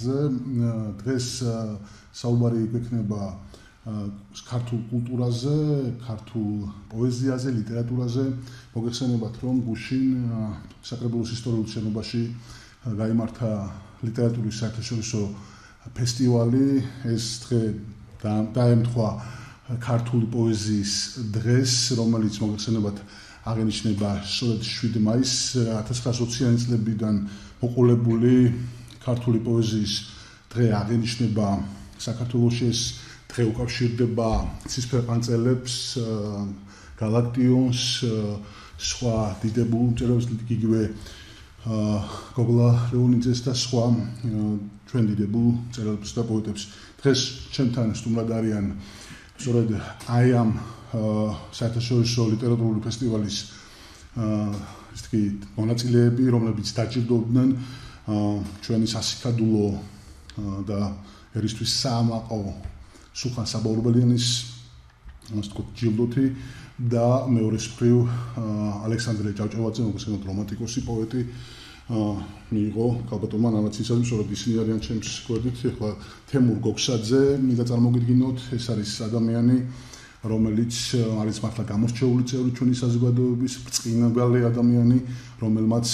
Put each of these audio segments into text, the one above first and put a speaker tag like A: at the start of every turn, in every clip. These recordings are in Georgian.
A: ხარჯზე. დღეს საუბარი გვექნება ქართულ კულტურაზე, ქართულ პოეზიაზე, ლიტერატურაზე. მოგეხსენებათ, რომ გუშინ საკრებულოს ისტორიულ შენობაში გაიმართა ლიტერატურის საერთაშორისო ფესტივალი. ეს დღე დაემთხვა ქართული პოეზიის დღეს, რომელიც მოგეხსენებათ აღენიშნება სწორედ 7 მაისს 1920-იანი წლებიდან მოყოლებული ქართული პოეზიის დღე აღენიშნება საქართველოში. ეს დღე უკავშირდება ცისფერყანწელებს, გალაქტიონს, სხვა დიდებულ მწერლებს, იგივე გოგლა ლეონიძეს და სხვა ჩვენ დიდებულ მწერლებს და პოეტებს. დღეს ჩემთან სტუმრად არიან სწორედ აი ამ საერთაშორისო ლიტერატურული ფესტივალის ისე კი მონაწილეები, რომლებიც დაჯილდოვდნენ ჩვენი სასიკადულო და ერისთვის საამაყო სუხან საბაურბელიანის ჯილდოთი და მეორეს მხრივ ალექსანდრე ჭავჭავაძე, მოგესალმებით, რომანტიკოსი პოეტი მიიღო ქალბატონმა ნანაცინსადმი, სწორედ ისინი არიან ჩემს გვერდით. ახლა თემურ გოგსაძე მინდა წარმოგიდგინოთ. ეს არის ადამიანი, რომელიც არის მართლა გამორჩეული წევრი ჩვენი საზოგადოების, ბრწყინვალე ადამიანი, რომელმაც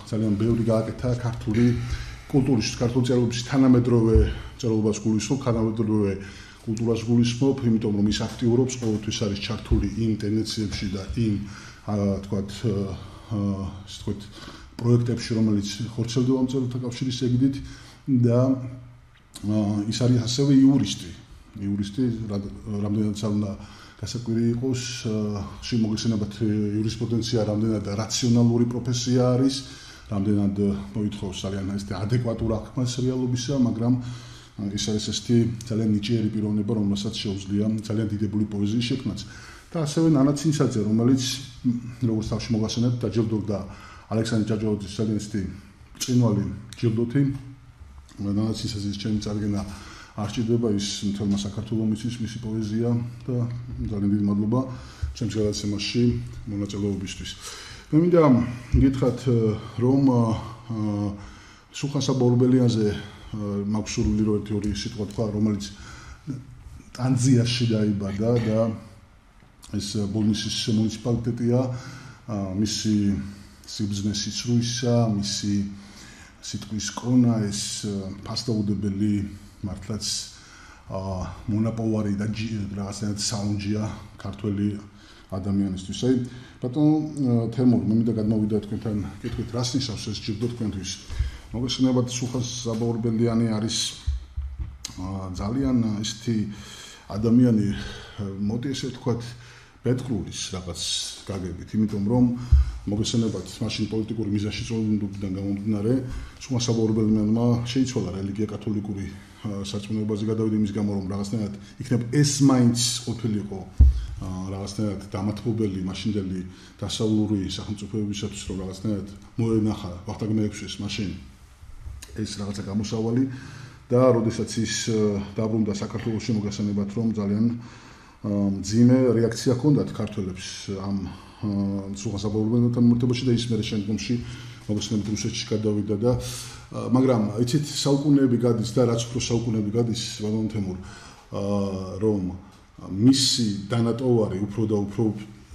A: ძალიან ბევრი გააკეთა ქართული კულტურის, ქართული წერილობის თანამედროვე წერილობას გულისხმობ, თანამედროვე კულტურას გულისხმობ, იმიტომ რომ ის აქტიურობს, ყოველთვის არის ჩართული იმ ტენდენციებში და იმ თქვათ პროექტებში, რომელიც ხორციელდება მწერალთა კავშირის ეგიდით და ის არის ასევე იურისტი. იურისტი, რამდენადაც უნდა გასაკვირი იყოს, შემოგეხსენებათ იურისპრუდენცია რამდენად რაციონალური პროფესია არის, რამდენად მოითხოვს ძალიან ადეკვატურ აღქმას რეალობისა, მაგრამ ის არის ესეთი ძალიან ნიჭიერი პიროვნება, რომელსაც შეუძლია ძალიან დიდებული პოეზიის შექმნაც. და ასევე ნანაცინსაძე, რომელიც როგორც თავში მოგახსენებთ, დაჯილდოვდა ალექსანდრე ჭავჭავაძის ძალიან ისეთი ბრწყინვალე ჯილდოთი. ნანაცინსაძის ჩემი წარგენა არ სჭირდება, ის მთელმა საქართველოს მისის მისი პოეზია და ძალიან დიდი მადლობა ჩემს გადაცემაში მონაწილეობისთვის. მე მინდა გითხრათ, რომ სუხან საბაურბელიანზე მაქვს სურვილი, რომ ერთი-ორი სიტყვა თქვა, რომელიც ტანძიაში დაიბადა და ეს ბოლნისის მუნიციპალიტეტია, მისი სიბრძნე სიცრუისა, მისი სიტყვის კონა, ეს ფასდაუდებელი მართლაც მონაპოვარი და რაღაცნაირად საუნჯია ქართველი ადამიანისთვის. აი, ბატონო თემურ, მე მინდა გადმოვიდე თქვენთან კითხვით, რას ნიშნავს ეს ჯილდო თქვენთვის? მოგესალმებით, სუხან საბაურბელიანი არის ძალიან ისეთი ადამიანი, მოდი ესე ვთქვათ, ბედყრულის რაღაც გაგებით, იმიტომ რომ მოგესალმებით, მაშინ პოლიტიკური მიზანში წოდიდან გამომდინარე, სუხან საბაურბელიანმა შეიცვალა რელიგია კათოლიკური სარწმუნოებაზე გადავიდა იმის გამო, რომ რაღაცნაირად იქნებ ეს მაინც ყოფილიყო რაღაცნაირად დამათმობელი მაშინდელი დასავლური სახელმწიფოებისათვის, რომ რაღაცნაირად მოენახა ვახტანგ მეექვსეს მაშინ ეს რაღაცა გამოსავალი და როდესაც ის დაბრუნდა საქართველოში, მოგესალმებით, რომ ძალიან მძიმე რეაქცია ჰქონდათ ქართველებს ამ სუხან საბაურბელიანთან მიმართებაში და ის მერე შემდგომში მოგესალმებით რუსეთში გადავიდა და მაგრამ იცით საუკუნეები გადის და რაც უფრო საუკუნეები გადის, ბატონ თემურ, რომ მისი დანატოვარი უფრო და უფრო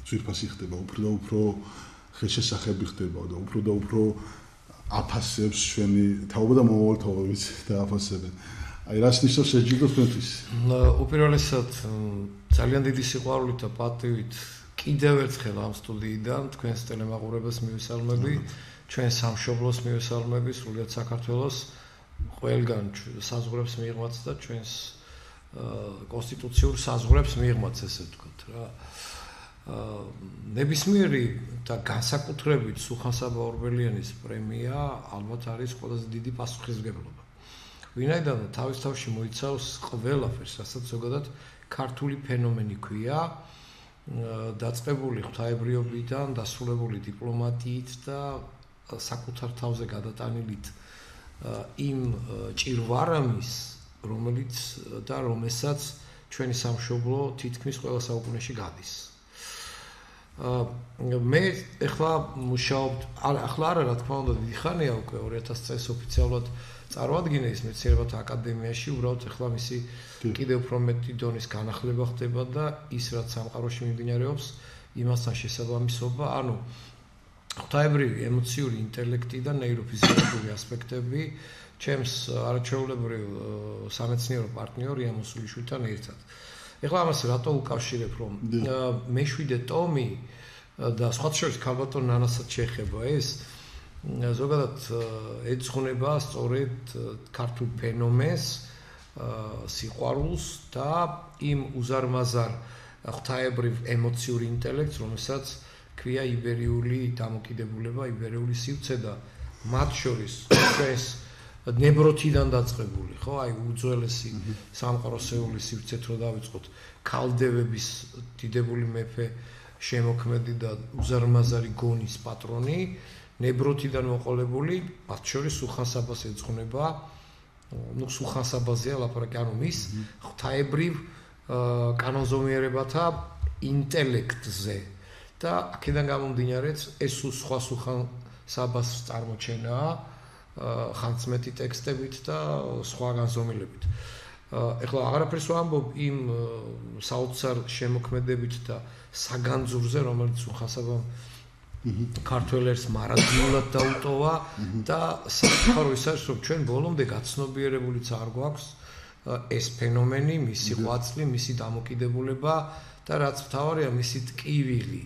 A: ძვირფასი ხდება, უფრო და უფრო ხელშესახები ხდება და უფრო აფასებს ჩვენი თაობა და მომავალ თაობებს დააფასებენ. აი, რას ნიშნავს ეს ჯილდო თქვენთვის?
B: უპირველესად ძალიან დიდი სიყვარულით და პატივით კიდევ ერთხელ ამ სტუდიიდან თქვენს ტელემაყურებელს მივესალმები, ჩვენ სამშობლოს მივესალმები, სრულიად საქართველოს ყველგან საზღვრებს მიიღმაც და ჩვენს კონსტიტუციურ საზღვრებს მიიღმაც, ესე ვთქვათ რა. ნებისმიერი და განსაკუთრებით სუხან საბაურბელიანის პრემია ალბათ არის ყველაზე დიდი პასუხისმგებლობა. ვინაიდან თავის თავში მოიცავს ყველაფერს, რასაც ზოგადად ქართული ფენომენი ქვია, დაწყებული ღვთაებრიობიდან, დასრულებული დიპლომატიით და საკუთარ თავზე გადატანილით იმ ჭირვარამის, რომელსაც ჩვენი სამშობლო თითქმის ყველა საუკუნეში გადის. მე ახლა მუშაობ, ახლა არა, რა თქმა უნდა, დიდი ხანია უკვე 2000 წელს ოფიციალურად წარმოადგინა ის მეცნიერებათა აკადემიაში, უბრალოდ ახლა მისი კიდევ უფრო მეტი დონის განახლება ხდება და ის რაც სამყაროში მიმდინარეობს, იმასთან შესაბამისობა, ანუ ღვთაებრივი ემოციური ინტელექტი და ნეიროფიზიოლოგიური ასპექტები ჩემს არაჩვეულებრივ სამეცნიერო პარტნიორ იან მოსულიშვილთან ერთად. ეხლა ამას რატო უკავშირებ, რომ მე-7 ტომი და სხვა შორის ქალბატონ ნანასაც შეეხება ეს ზოგადად ეძღვნება სწორედ ქართულ ფენომენს, სიყვარულს და იმ უზარმაზარ ღვთაებრივ ემოციურ ინტელექტს, რომელსაც ქვია იბერიული დამოკიდებულება, იბერიული სივრცე და მათ შორის ჩვენს ნებროთიდან დაწყებული, ხო, აი უძველესი სამყაროსეული სივრცეთ რო დავიწყოთ, ქალდევების დიდებული მეფე შემოქმედი და უზარმაზარი გონის პატრონი, ნებროთიდან მოყოლებული, მათ შორის სუხან-საბას ეძღვნება, სუხან-საბაზეა ლაპარაკი, ანუ მის ღვთაებრივ კანონზომიერებათა ინტელექტზე. და აქედან გამომდინარეც ეს სხვა სუხან-საბას წარმოჩენაა ხანძმეთი ტექსტებით და სხვა განზომილებით. ეხლა აღარაფერს ვამბობ იმ საოცარ შემოქმედებით და საგანძურზე, რომელიც სუხან-საბამ ქართველებს მარადიულად დაუტოვა და საკითხარო ის არის, რომ ჩვენ ბოლომდე გაცნობიერებულიც არ გვაქვს ეს ფენომენი, მისი ღვაწლი, მისი დამოკიდებულება და რაც მთავარია, მისი ტკივილი.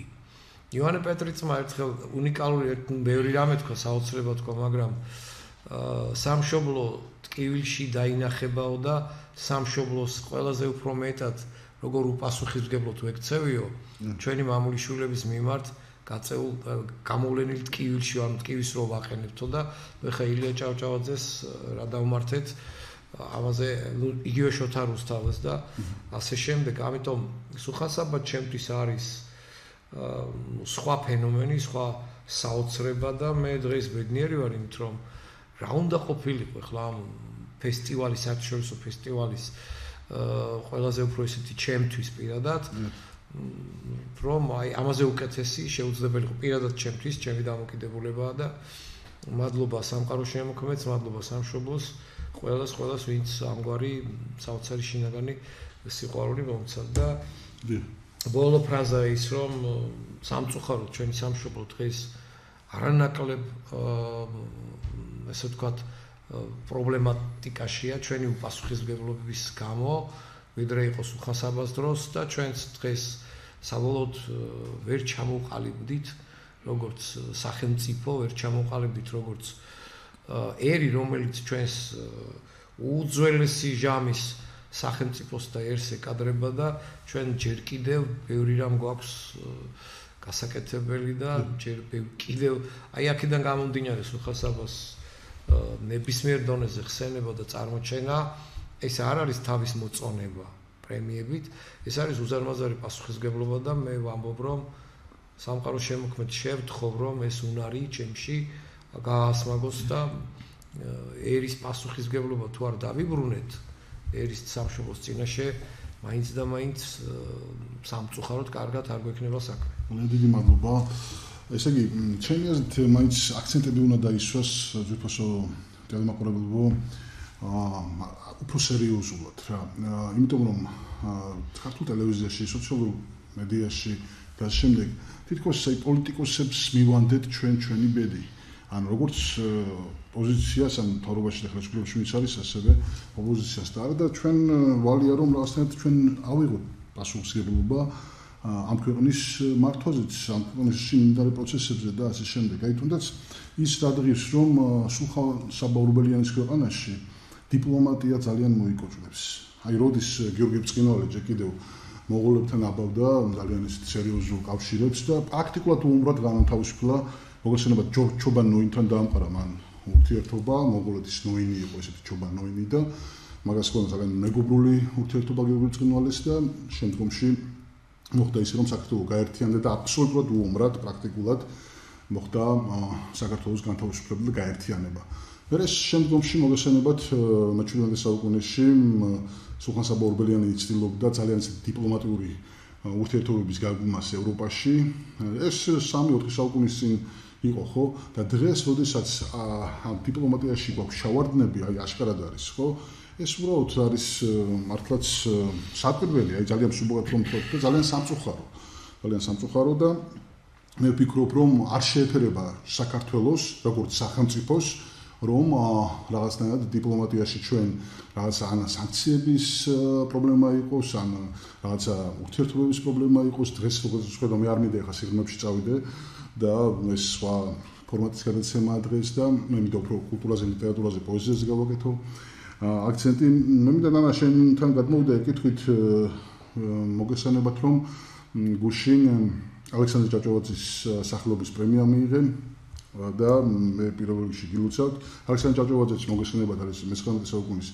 B: ივანე პეტრიცმა ერთხელ უნიკალური ბევრი რამე თქვა, საოცრება თქვა, მაგრამ სამშობლო ტკივილში დაინახებაო და სამშობლოს ყველაზე უფრო მეტად როგორ უპასუხისმგებლოდ ვექცევიო ჩვენი მამულიშვილების მიმართ გაწეულ გამოვლენილ ტკივილში, ანუ ტკივის რო ვაყენებთო და ხა ილია ჭავჭავაძეს რა დავმართეთ ამაზე, იგივე შოთა რუსთავეს და ასე შემდეგ. ამიტომ სუხან-საბა ჩემთვის არის სხვა ფენომენი, სხვა საოცრება და მე დღეს ბედნიერი ვარ იმით, რომ რა უნდა ყოფილიყო ახლა ამ ფესტივალის, საერთაშორისო ფესტივალის ყველაზე უფრო ისეთი ჩემთვის პირადად, რომ აი ამაზე უკეთესი შეუძლებელი იყო პირადად ჩემთვის, ჩემი დამოკიდებულებაა და მადლობა სამყაროს შემოქმედს, მადლობა სამშობლოს, ყველას ვინც ამგვარი საოცარი შინაგანი სიყვარული მომცდა და ბოლო ფრაზა ის, რომ სამწუხაროდ ჩვენი სამშობლო დღეს არანაკლებ ესე ვთქვათ პრობლემატიკაშია ჩვენი უპასუხისმგებლობის გამო, ვიდრე იყო სუხან-საბას დროს და ჩვენც დღეს საბოლოოდ ვერ ჩამოვყალიბდით როგორც სახელმწიფო, ვერ ჩამოვყალიბდით როგორც ერი, რომელიც ჩვენს უძველესი ჟამის სახელმწიფოს და ერს ეკადრება და ჩვენ ჯერ კიდევ ბევრი რამ გვაქვს გასაკეთებელი და ჯერ კიდევ აი აქედან გამომდინარე სუხან-საბას ნებისმიერ დონეზე ხსენება და წარმოჩენა ეს არ არის თავის მოწონება პრემიებით, ეს არის უზარმაზარი პასუხისმგებლობა და მე ვამბობ, რომ სამყაროს შემოქმედს შევთხოვ, რომ ეს უნარი ჩემში გაასმაგოს და ერის პასუხისმგებლობა თუ არ დავიბრუნეთ ერის სამშობლოს წინაშე, მაინც და მაინც სამწუხაროდ კარგად არ გვექნება საქმე.
A: დიდი მადლობა. ესე იგი, ჩემი აზრით მაინც აქცენტები უნდა დაისვას ძვირფასო ტელემაყურებლებო უფრო სერიოზულად რა. იმიტომ რომ ქართულ ტელევიზიაში, სოციალურ მედიაში და შემდეგ თითქოს აი პოლიტიკოსებს მივანდეთ ჩვენი ბედი. ანუ როგორც პოზიციას, ან თავრობაში და ხელისუფლებაში ვინც არის, ასევე ოპოზიციას და ჩვენ ვალია რომ რაღაცნაირად ჩვენ ავიღოთ პასუხისმგებლობა ამ ქვეყნის მართვაზეც, ამ ქვეყნის მიმდინარე პროცესებზე და ასე შემდეგ. აი თუნდაც ის რადგის რომ სუხან-საბა ორბელიანის ქვეყანაში დიპლომატია ძალიან მოიკოჭლებს. აი როდის გიორგი ბრწყინვალე ჯერ კიდევ მონღოლებთან აბავდა ძალიან ისეთ სერიოზულ კავშირებს და პრაქტიკულად უბრალოდ განათავისუფლა მოგესალმება ჩობან ნოინთან დაამყარა მან ურთიერთობა, მონღოლეთის ნოინი იყო ესეთი ჩობან ნოინი და მაგას ჰქონდა ძალიან მეგობრული ურთიერთობა გიორგი ბრწყინვალეს და შემდგომში მოხდა ისე რომ საქართველო გაერთიანდა და აბსოლუტურად უომრად პრაქტიკულად მოხდა საქართველოს განთავისუფლება და გაერთიანება. მერე შემდგომში მოგესალმებათ მე-17 საუკუნეში სუხან-საბა ორბელიანი იცდილობდა ძალიან დიპლომატიური ურთიერთობების გაგუმას ევროპაში. ეს 3-4 საუკუნის წინ იყო ხო და დღეს როდესაც ამ დიპლომატიაში გვაქვს შავარდნები აი აშკარად არის ხო ეს უბრალოდ არის მართლაც საკვირველი აი ძალიან მსუბუქად რომ ვთქვათ და ძალიან სამწუხარო და მე ვფიქრობ რომ არ შეეფერება საქართველოს როგორც სახელმწიფოს რომ რაღაცნაირად დიპლომატიაში ჩვენ რაღაცა ან სანქციების პრობლემა იყოს ან რაღაცა ურთიერთობების პრობლემა იყოს დღეს როგორც ვხედავ მე არ მინდა ახლა სიღრმეებში წავიდე და ეს სხვა ფორმატის გადაცემაა დღეს და მე მინდა უფრო კულტურაზე, ლიტერატურაზე, პოეზიაზე გავაკეთო აქცენტი. მე მინდა ნანა შენთან გადმოვიდე ეკითხვით მოგესალმებათ რომ გუშინ ალექსანდრე ჭავჭავაძის სახელობის პრემია მიიღე და მე პირველ რიგში გილოცავთ. ალექსანდრე ჭავჭავაძეც მოგესალმებათ არის მე-19 საუკუნის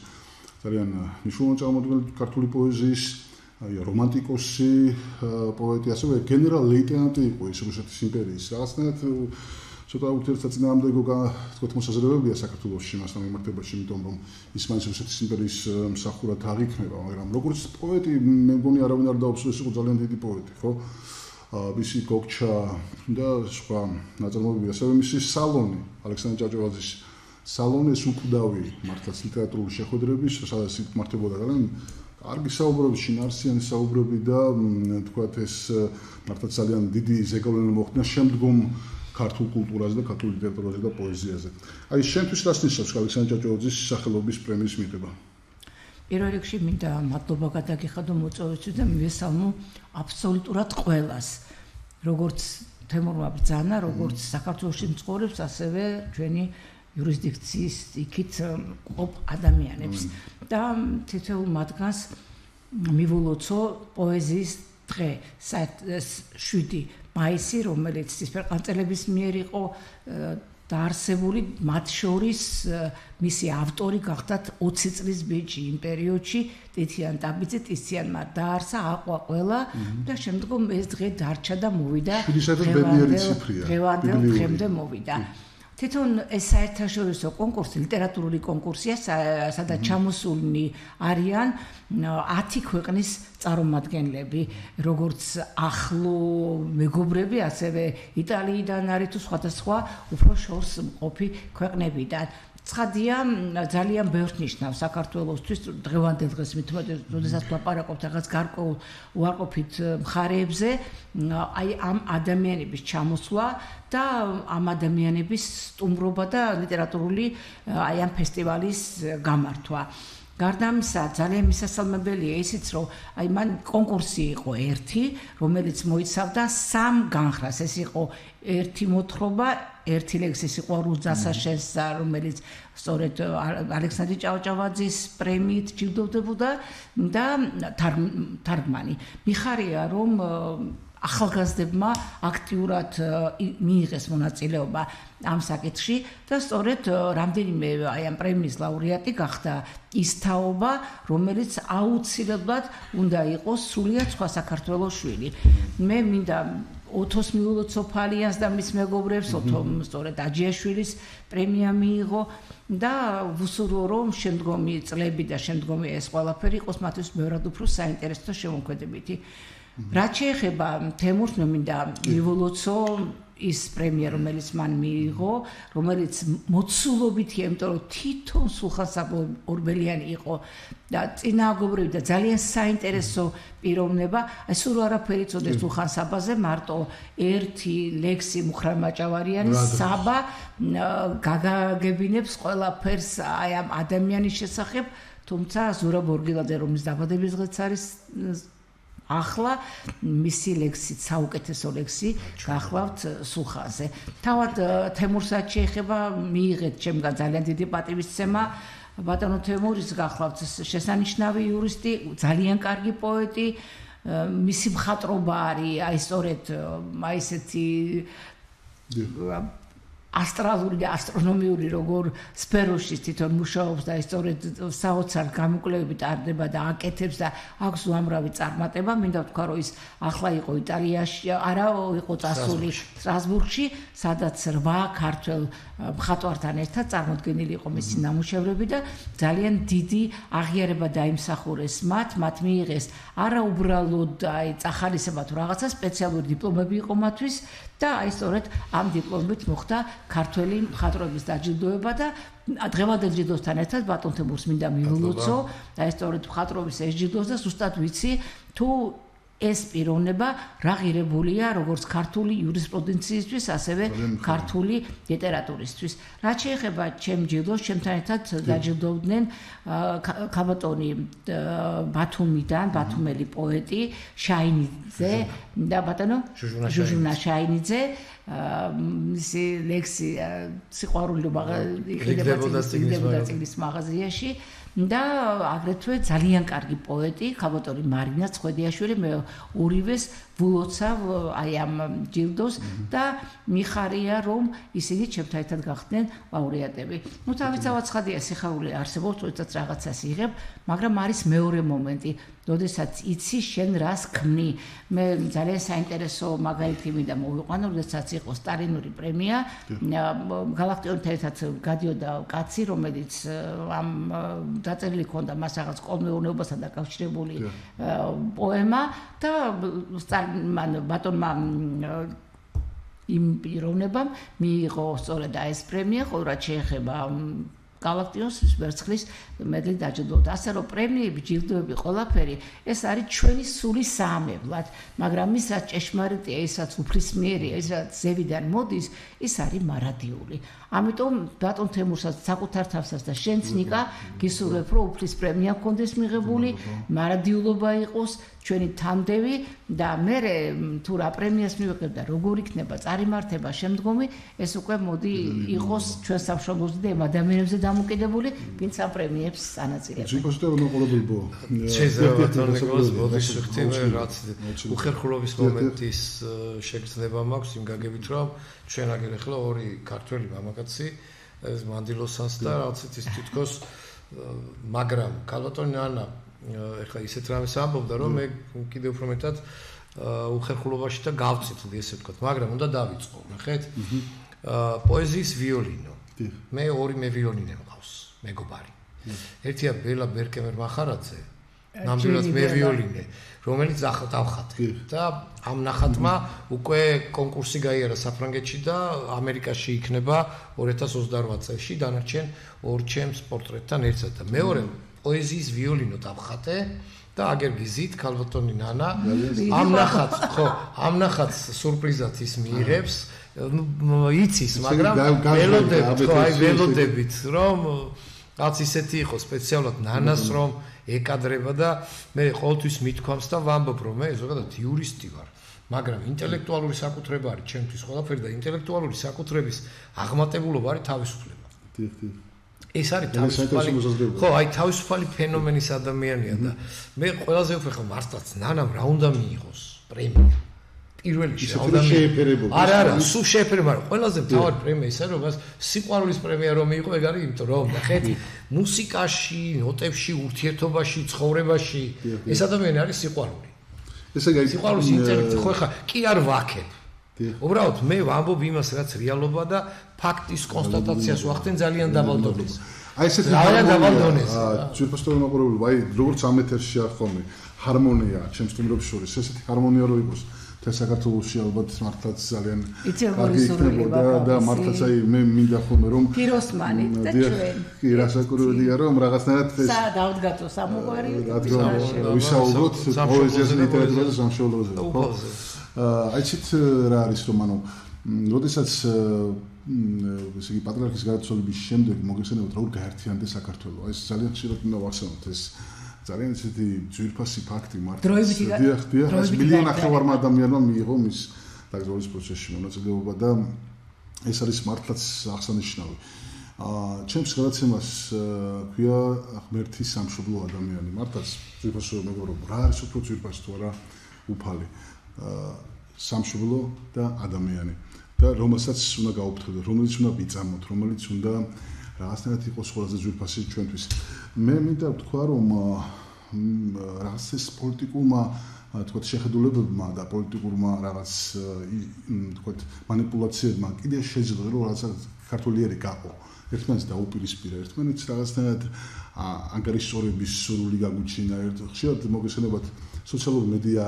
A: ძალიან მნიშვნელოვანი წარმომადგენელი ქართული პოეზიის რომანტიკოსი პოეტი, ასევე გენერალ-ლეიტენანტი იყო ის რუსეთის იმპერიის. რაღაცნაირად ცოტა ურთიერთსაწინააღმდეგო თქო მოსაზრებებია საქართველოში მასთან მიმართებაში, იმიტომ რომ ის მაინც რუსეთის იმპერიის მსახურად არ იქნება, მაგრამ როგორც პოეტი მე მგონი არავინ არ დაუბრუნდეს, ის იყო ძალიან დიდი პოეტი, ხო? მისი გოგჩა და სხვა ნაწარმოებები, ასევე მისი სალონი, ალექსანდრე ჭავჭავაძის სალონი ეს უკვდავი მართლაც ლიტერატურული შეხვედრების, სადაც იმართებოდა ძალიან კარგი საუბრები, შინაარსიანი საუბრები და თქვათ ეს მართლაც ძალიან დიდი ზეგავლენა მოხდა შემდგომ ქართულ კულტურაზე და ქართულ ლიტერატურაზე და პოეზიაზე. აი შენთვის რას ნიშნავს ალექსანდრე ჭავჭავაძის სახელობის პრემიის მიღება?
C: პირველ რიგში მინდა მადლობა გადაგიხადო მოწვევისთვის და მივესალმო აბსოლუტურად ყველას. როგორც თემურმა ბრძანა, როგორც საქართველოში მცხოვრებს, ასევე ჩვენი იურისდიქციის იქით ყოფ ადამიანებს. და თითოეულ მათგანს მივულოცო პოეზიის დღე 7 მაისი, რომელიც ცისფერყანწელების მიერ იყო დაარსებული, მათ შორის მისი ავტორი გახდათ 20 წლის ბიჭი იმ პერიოდში, ტიციან ტაბიძე, ტიციანმა დაარსა, აყვა ყველა და შემდგომ ეს დღე დარჩა და მოვიდა დღევანდელ დღემდე მოვიდა. თვითონ ეს საერთაშორისო კონკურსი, ლიტერატურული კონკურსია, სადაც ჩამოსულნი არიან 10 ქვეყნის წარმომადგენლები, როგორც ახლო მეგობრები, ასევე იტალიიდან არის თუ სხვადასხვა უფრო შორს მყოფი ქვეყნებიდან. ცხადია, ძალიან ბევრს ნიშნავს საქართველოსთვის დღევანდელ დღეს მithumetes, როდესაც ვლაპარაკობთ რაღაც გარკვეულ უარყოფით მხარეებზე, აი ამ ადამიანების ჩამოსვლა და ამ ადამიანების სტუმრობა და ლიტერატურული აი ამ ფესტივალის გამართვა. გარდა ამისა, ძალიან მისასალმებელია ისიც, რომ აი მან კონკურსი იყო ერთი, რომელიც მოიცავდა 3 განხრას. ეს იყო ერთი მოთხრობა, ერთი ლექსი სიყვარულს დასაშენსა, რომელიც სწორედ ალექსანდრე ჭავჭავაძის პრემიით ჯილდოვდებოდა და თარგმანი. მიხარია, რომ ახალგაზრდებმა აქტიურად მიიღეს მონაწილეობა ამ საკითხში და სწორედ რამდენიმე აი ამ პრემიის ლაურეატი გახდა ის თაობა, რომელიც აუცილებლად უნდა იყოს სრულიად სხვა საქართველოს შვილი. მე მინდა ოთოს მიულოცო ფალიანს და მის მეგობრებს, ოთომ სწორედ აჯიაშვილის პრემია მიიღო და ვუსურვო რომ შემდგომი წლები და შემდგომი ეს ყველაფერი იყოს მათთვის ბევრად უფრო საინტერესო და შემოქმედებითი. რაც შეეხება თემურს, მე მინდა მივულოცო ის პრემია, რომელიც მან მიიღო, რომელიც მოცულობითია, იმიტომ რომ თვითონ სულხან-საბა ორბელიანი იყო და წინააღმდეგობრივი და ძალიან საინტერესო პიროვნება. სულ არაფერი წოდეს სულხან-საბაზე, მარტო ერთი ლექსი მუხრან მაჭავარიანის საბა გაგაგებინებს ყველაფერს აი ამ ადამიანის შესახებ, თუმცა ზურაბ ორგილაძე, რომლის დაბადების დღეც არის ახლა მისი ლექსით, საუკეთესო ლექსი გახლავთ სულხანზე. თავად თემურსაც შეეხება, მიიღეთ ჩემგან ძალიან დიდი პატივისცემა. ბატონო თემურის გახლავთ შესანიშნავი იურისტი, ძალიან კარგი პოეტი, მისი მხატვრობა არის აი სწორედ აი ესეთი ასტრალური და ასტრონომიული როგორ სფეროში თვითონ მუშაობს და სწორედ საოცარ გამოკვლევები ტარდება და აკეთებს და აქვს უამრავი წარმატება. მინდა ვთქვა, რომ ის ახლა იყო იტალიაში, არა იყო წასული სტრასბურგში, სადაც 8 ქართველ მხატვართან ერთად წარმოდგენილი იყო მისი ნამუშევრები და ძალიან დიდი აღიარება დაიმსახურეს მათ მიიღეს არა უბრალოდ წახალისება თუ რაღაცა სპეციალური დიპლომები იყო მათთვის და სწორედ ამ დიპლომებით მოხდა ქართველი მხატვრების დაჯილდოება და დღევანდელ ჯილდოსთან ერთად ბატონ თემურს მინდა მიულოცო და სწორედ მხატვრობის ეს ჯილდოს და ზუსტად ვიცი თუ ეს პიროვნება რა ღირებულია როგორც ქართული იურისპრუდენციისთვის, ასევე ქართული ლიტერატურისთვის. რაც შეეხება ჩემ ჯილდოს, ჩემთან ერთად დაჯილდოვდნენ ქაბატონი ბათუმიდან, ბათუმელი პოეტი შაინიძე და ბატონო ჟუჟუნა შაინიძე მისი ლექსი სიყვარული იყიდება წიგნის მაღაზიაში და აგრეთვე ძალიან კარგი პოეტი ქაბატონი მარინა ცხედიაშვილი მე ორივეს ვულოცავ აი ამ ჯილდოს და მიხარია რომ ისინი ჩემთან ერთად გახდნენ ლაურეატები. ნუ თავისთავად ცხადია სიხარული არსებობს, როდესაც რაღაცას იღებ, მაგრამ არის მეორე მომენტი, როდესაც იცი შენ რას ქმნი. მე ძალიან საინტერესო მაგალითი მინდა მოვიყვანო, როდესაც იყო სტალინური პრემია, გალაქტიონთან ერთად გადიოდა კაცი, რომელიც ამ დაწერილი ქონდა მას რაღაც კოლმეურნეობასთან დაკავშირებული პოემა და მან ბატონმა იმ პიროვნებამ მიიღო სწორედ ეს პრემია, ყოველ რაც შეეხება გალაქტიონს ვერცხლის მედლით დაჯილდოვდა. ასე რომ პრემიები, ჯილდოები, ყველაფერი ეს არის ჩვენი სული საამებლად, მაგრამ ის რაც ჭეშმარიტია, ის რაც უფლისმიერია, ის რაც ზევიდან მოდის, ის არის მარადიული. ამიტომ ბატონ თემურსაც საკუთარ თავსაც და შენც ნიკა გისურვებ, რომ უფლის პრემია გქონდეს მიღებული, მარადიულობა იყოს ჩვენი თანდევი და მე თუ რა პრემიას მივიღებ და როგორ იქნება წარიმართება შემდგომი, ეს უკვე მოდი იყოს ჩვენ სამშობლოზე და ადამიანებზე დამოკიდებული, ვინც ამ პრემიებს ანაწილებს.
B: შეიძლება ბატონ ნიკოლოზ ბოდიშ ხტიმე რაც უხერხულობის მომენტის შეგრძნება მაქვს იმ გაგებით რომ ჩვენ აგერ ახლა ორი ქართველი მამაკაცი ეს მანდილოსანს და რაც ის თითქოს მაგრამ ქალბატონი ანა ეხლა ისეთ რამეს ამბობდა რომ მე კიდევ უფრო მეტად უხერხულობაში და გავწითლდი ესე ვთქვათ, მაგრამ უნდა დავიწყო, ნახეთ. პოეზიის ვიოლინო. მე ორი მე ვიოლინე მყავს, მეგობარი. ერთია ბელა ბერკემერ მახარაძე, ნამდვილად მე ვიოლინე, რომელიც ახლა დავხატე და ამ ნახატმა უკვე კონკურსი გაიარა საფრანგეთში და ამერიკაში იქნება 2028 წელს დანარჩენ ორ ჩემს პორტრეტთან ერთად და მეორე პოეზიის ვიოლინო დავხატე და აგერ გიზით ქალბატონი ნანა ამ ნახატს სურპრიზად ის მიიღებს იცის მაგრამ ველოდებით რომ რაც ისეთი იყო სპეციალურად ნანას რომ ეკადრება და მე ყოველთვის მithქვამს და ვამბობ რომ მე ზოგადად იურისტი ვარ მაგრამ ინტელექტუალური საკუთრება არის ჩემთვის ყველაფერი და ინტელექტუალური საკუთრების აღმატებულობა არის თავისუფლება. ეს არის თავისუფალი ხო აი თავისუფალი ფენომენის ადამიანია და მე ყველაზე უფრო ხო მართლაც ნანამ რა უნდა მიიღოს პრემია პირველი არა სულ შეეფერება მაგრამ ყველაზე მთავარი პრემია ის არის რომ სიყვარულის პრემია რომ მიიღო ეგ არის იმიტომ რომ ნახეთ მუსიკაში ნოტებში ურთიერთობაში ცხოვრებაში ეს ადამიანი არის სიყვარული ესე იგი სიყვარულის ინტელექტი ხო ხა კი არ ვაქებ უბრალოდ მე ვამბობ იმას რაც რეალობა და ფაქტის კონსტატაციას ვახდენ ძალიან დაბალ დონეზე
A: აი ესეთი დაბალდონეზე ჯერპოსტოვი მაყურებელი აი როგორც ამ ეთერში არ ხომე ჰარმონია ჩემს სტუმრებს შორის ესეთი ჰარმონია რო იყოს და საქართველოში ალბათ მართლაც ძალიან კარგი იქნებოდა და მართლაც აი მე მინდა ხოლმე რომ
C: პიროსმანი და ჩვენ
A: კი რასაკურველია რომ რაღაცნაირად ეს
C: დავდგათო სამოყვარი
A: ვისაუბროთ პოეზიაზე ლიტერატურაზე სამშობლოზე ხო აი ცით რა არის რომ ანუ როდესაც ესე იგი პატრიარქის გარდაცვალების შემდეგ მოგესალმებით როგორ გაერთიანდა საქართველო აი ეს ძალიან ხშირად უნდა ვახსენოთ ეს ძალიან ისეთი ძვირფასი ფაქტი მართლაც დიახ ეს მილიონახევარმა ადამიანმა მიიღო მის დაგზავნის პროცესში მონაწილეობა და ეს არის მართლაც აღსანიშნავი ჩემს გადაცემას ქვია ღმერთის სამშობლო ადამიანი მართლაც ძვირფასო მეგობრებო რა არის უფრო ძვირფასი თუ არა უფალი სამშობლო და ადამიანი და რომელსაც უნდა გაუფრთხილდეთ, რომელიც უნდა ვიწამოთ, რომელიც უნდა რაღაცნაირად იყოს ყველაზე ძვირფასი ჩვენთვის. მე მინდა ვთქვა, რომ რაღაც ეს პოლიტიკურმა თქვათ შეხედულებებმა და პოლიტიკურმა რაღაც თქვათ манипуляციებმა კიდე შეძლო რომ რაღაცა ქართულიერი გაყო. ერთმანეთს დაუპირისპირა, ერთმანეთს რაღაცნაირად ანგარიშწორების სურვილი გაგვიჩინა. ხშირად მოგესალმებათ სოციალური მედია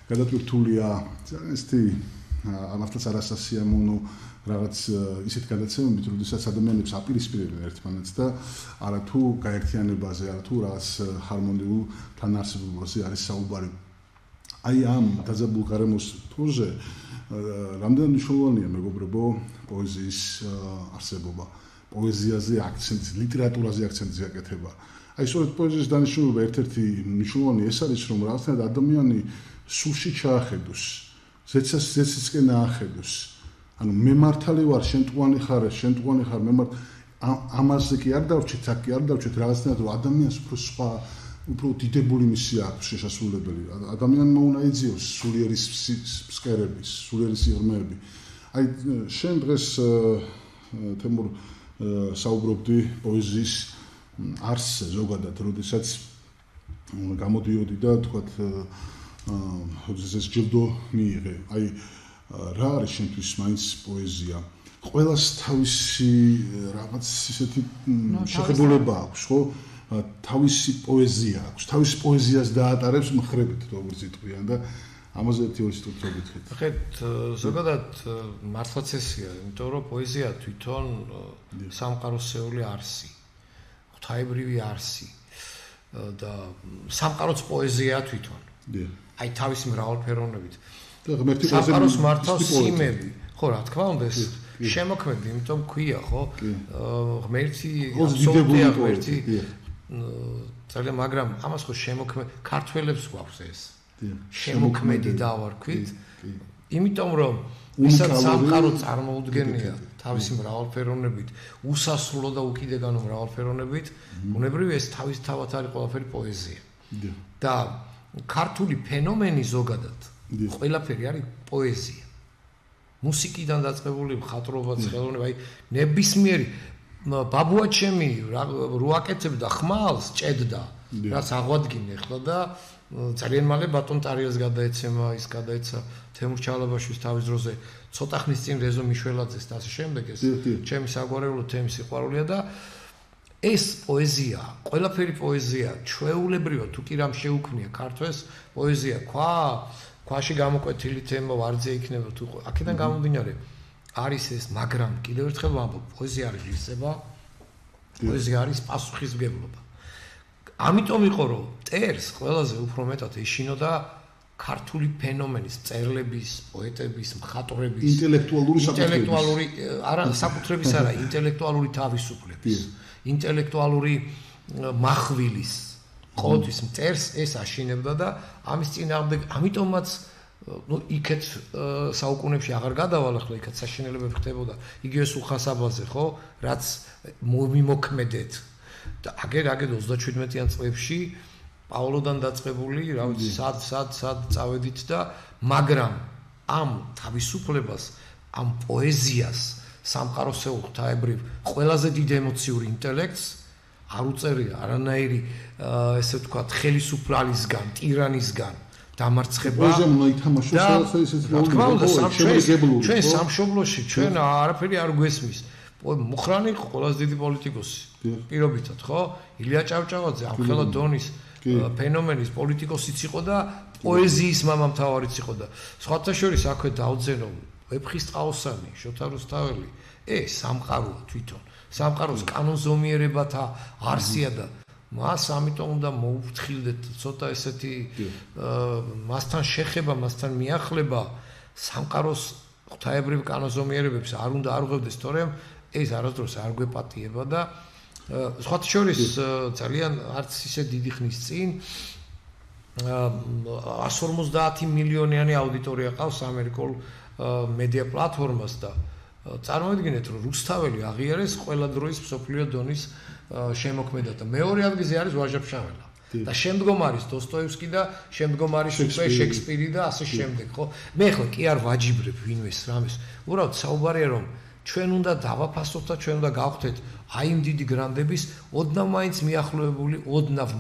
A: გადატვირთულია, ძალიან ისეთი ამასთან არასასიამოვნო რაღაც ისეთ გადაცემებით, როდესაც ადამიანებს აპირისპირებენ ერთმანეთს და არათუ გაერთიანებაზე, არათუ რაღაც ჰარმონიულ თანაარსებობაზე არის საუბარი. აი ამ დაძაბულ გარემოს ფონზე რამდენად მნიშვნელოვანია მეგობრებო პოეზიის არსებობა, პოეზიაზე აქცენტი, ლიტერატურაზე აქცენტის გაკეთება. აი სწორედ პოეზიის დანიშნულება ერთ-ერთი მნიშვნელოვანი ეს არის, რომ რაღაცნაირად ადამიანი სულში ჩაახედოს, ზეცისკენ აახედოს. ანუ მე მართალი ვარ, შენ ტყუანი ხარ, მე ამაზე კი არ დავჭით, აქ კი არ დავჭით, რაღაცნაირად ადამიანს უფრო სხვა უფრო დიდებული მისია აქვს შესასრულებელი. ადამიანმა უნდა ეძიოს სულიერი ფსკერების, სულიერი სიღრმეები. აი შენ დღეს თემურ საუბრობდი პოეზიის არსზე ზოგადად, როდესაც გამოდიოდი და თქვათ როდესაც ჯილდო მიიღე. აი რა არის შენთვის მაინც პოეზია? ყველას თავისი რაღაც ისეთი შეხედულება აქვს, ხო? თავისი პოეზია აქვს, თავის პოეზიას დაატარებს მხრებით, როგორც იტყვიან და ამაზე ერთი-ორი სიტყვით გითხრით.
B: ხეთ ზოგადად მართლაც ესია, იმიტომ რომ პოეზია თვითონ სამყაროსეული არსი, ღვთაებრივი არსი და სამყაროც პოეზიაა თვითონ. აი თავისი მრავალფეროვნებით. სამყაროს მართავს სიმები. ხო, რა თქმა უნდა, ეს შემოქმედი, იმიტომ ქვია, ხო? ღმერთი, აბსოლუტია ღმერთი. ძალიან მაგრამ ამას ხო ქართველებს გვაქვს ეს შემოქმედი დავარქვით იმიტომ რომ ისაც სამყარო წარმოუდგენია თავისი მრავალფეროვნებით უსასრულო და უკიდეგანო მრავალფეროვნებით ბუნებრივია ეს თავისთავად არის ყველაფერი პოეზია და ქართული ფენომენი ზოგადად ყველაფერი არის პოეზია მუსიკიდან დაწყებული მხატვრობა ხელოვნება აი ნებისმიერი ბაბუა ჩემი რო აკეთებდა ხმალს ჭედდა რაც აღვადგინე ხლა და ძალიან მალე ბატონ ტარიას გადაეცემა ის გადაეცა თემურ ჩალაბაშვილის თავის დროზე ცოტა ხნის წინ რეზო მიშველაძეს და ასე შემდეგ ეს ჩემი საგვარეულო თემის სიყვარულია და ეს პოეზია ყველაფერი პოეზია ჩვეულებრივად თუ კი რამ შეუქმნია ქართველს პოეზია ქვაში გამოკვეთილი თემა ვარძე იქნება თუ აქედან გამომდინარე არის ეს, მაგრამ კიდევ ერთხელ ვამბობ, პოეზია არის ღირსება, პოეზია არის პასუხისმგებლობა. ამიტომ იყო რომ ტერს ყველაზე უფრო მეტად ეშინოდა ქართული ფენომენის, მწერლების, პოეტების, მხატვრების, ინტელექტუალური არა საკუთრების არა, ინტელექტუალური თავისუფლების, ინტელექტუალური מחვილის, ყოველთვის მწერს ეს აშინებდა და ამის წინააღმდეგ ამიტომაც იქეთ საუკუნეებში აღარ გადავალ ახლა იქაც საშინელებები ხდებოდა იგივე სულხან-საბაზე ხო რაც მიმოქმედეთ და აგერ 37-იან წლებში პაოლოდან დაწყებული რა ვიცი სად წავედით და მაგრამ ამ თავისუფლებას ამ პოეზიას სამყაროსეულ ღვთაებრივ ყველაზე დიდ ემოციური ინტელექტს არ უწერია არანაირი ესე ვთქვათ ხელისუფალისგან ტირანისგან დამარცხება
A: პოეზია უნდა ითამაშოს და ისეთ
B: ჩვენ სამშობლოში ჩვენ არაფერი არ გვესმის მუხრანი ყველაზე დიდი პოლიტიკოსი პირობითად ხო ილია ჭავჭავაძე ამ ხელა დონის ფენომენის პოლიტიკოსიც იყო და პოეზიის მამამთავარიც იყო და სხვათა შორის აქვე დაუძენო ვეფხისტყაოსანი შოთა რუსთაველი ეს სამყაროა თვითონ სამყაროს კანონზომიერებათა არსია და მას ამიტომ უნდა მოუფრთხილდეთ ცოტა ესეთი მასთან შეხება, მასთან მიახლება სამყაროს ღვთაებრივ კანონზომიერებებს არ უნდა არღვევდეს, თორემ ეს არასდროს არ გვეპატიება და სხვათა შორის ძალიან არც ისე დიდი ხნის წინ 150 მილიონიანი აუდიტორია ყავს ამერიკულ მედია პლატფორმას და წარმოიდგინეთ რომ რუსთაველი აღიარეს ყველა დროის მსოფლიო დონის შემოქმედად და მეორე ადგილზე არის ვაჟა-ფშაველა. და შემდგომ არის დოსტოევსკი და შემდგომ არის უკვე შექსპირი და ასე შემდეგ, ხო? მე ხო კი არ ვაჯიბრებ ვინმეს რამეს. უბრალოდ საუბარია რომ ჩვენ უნდა დავაფასოთ და ჩვენ უნდა გავხდეთ აი იმ დიდი გრანდების ოდნავ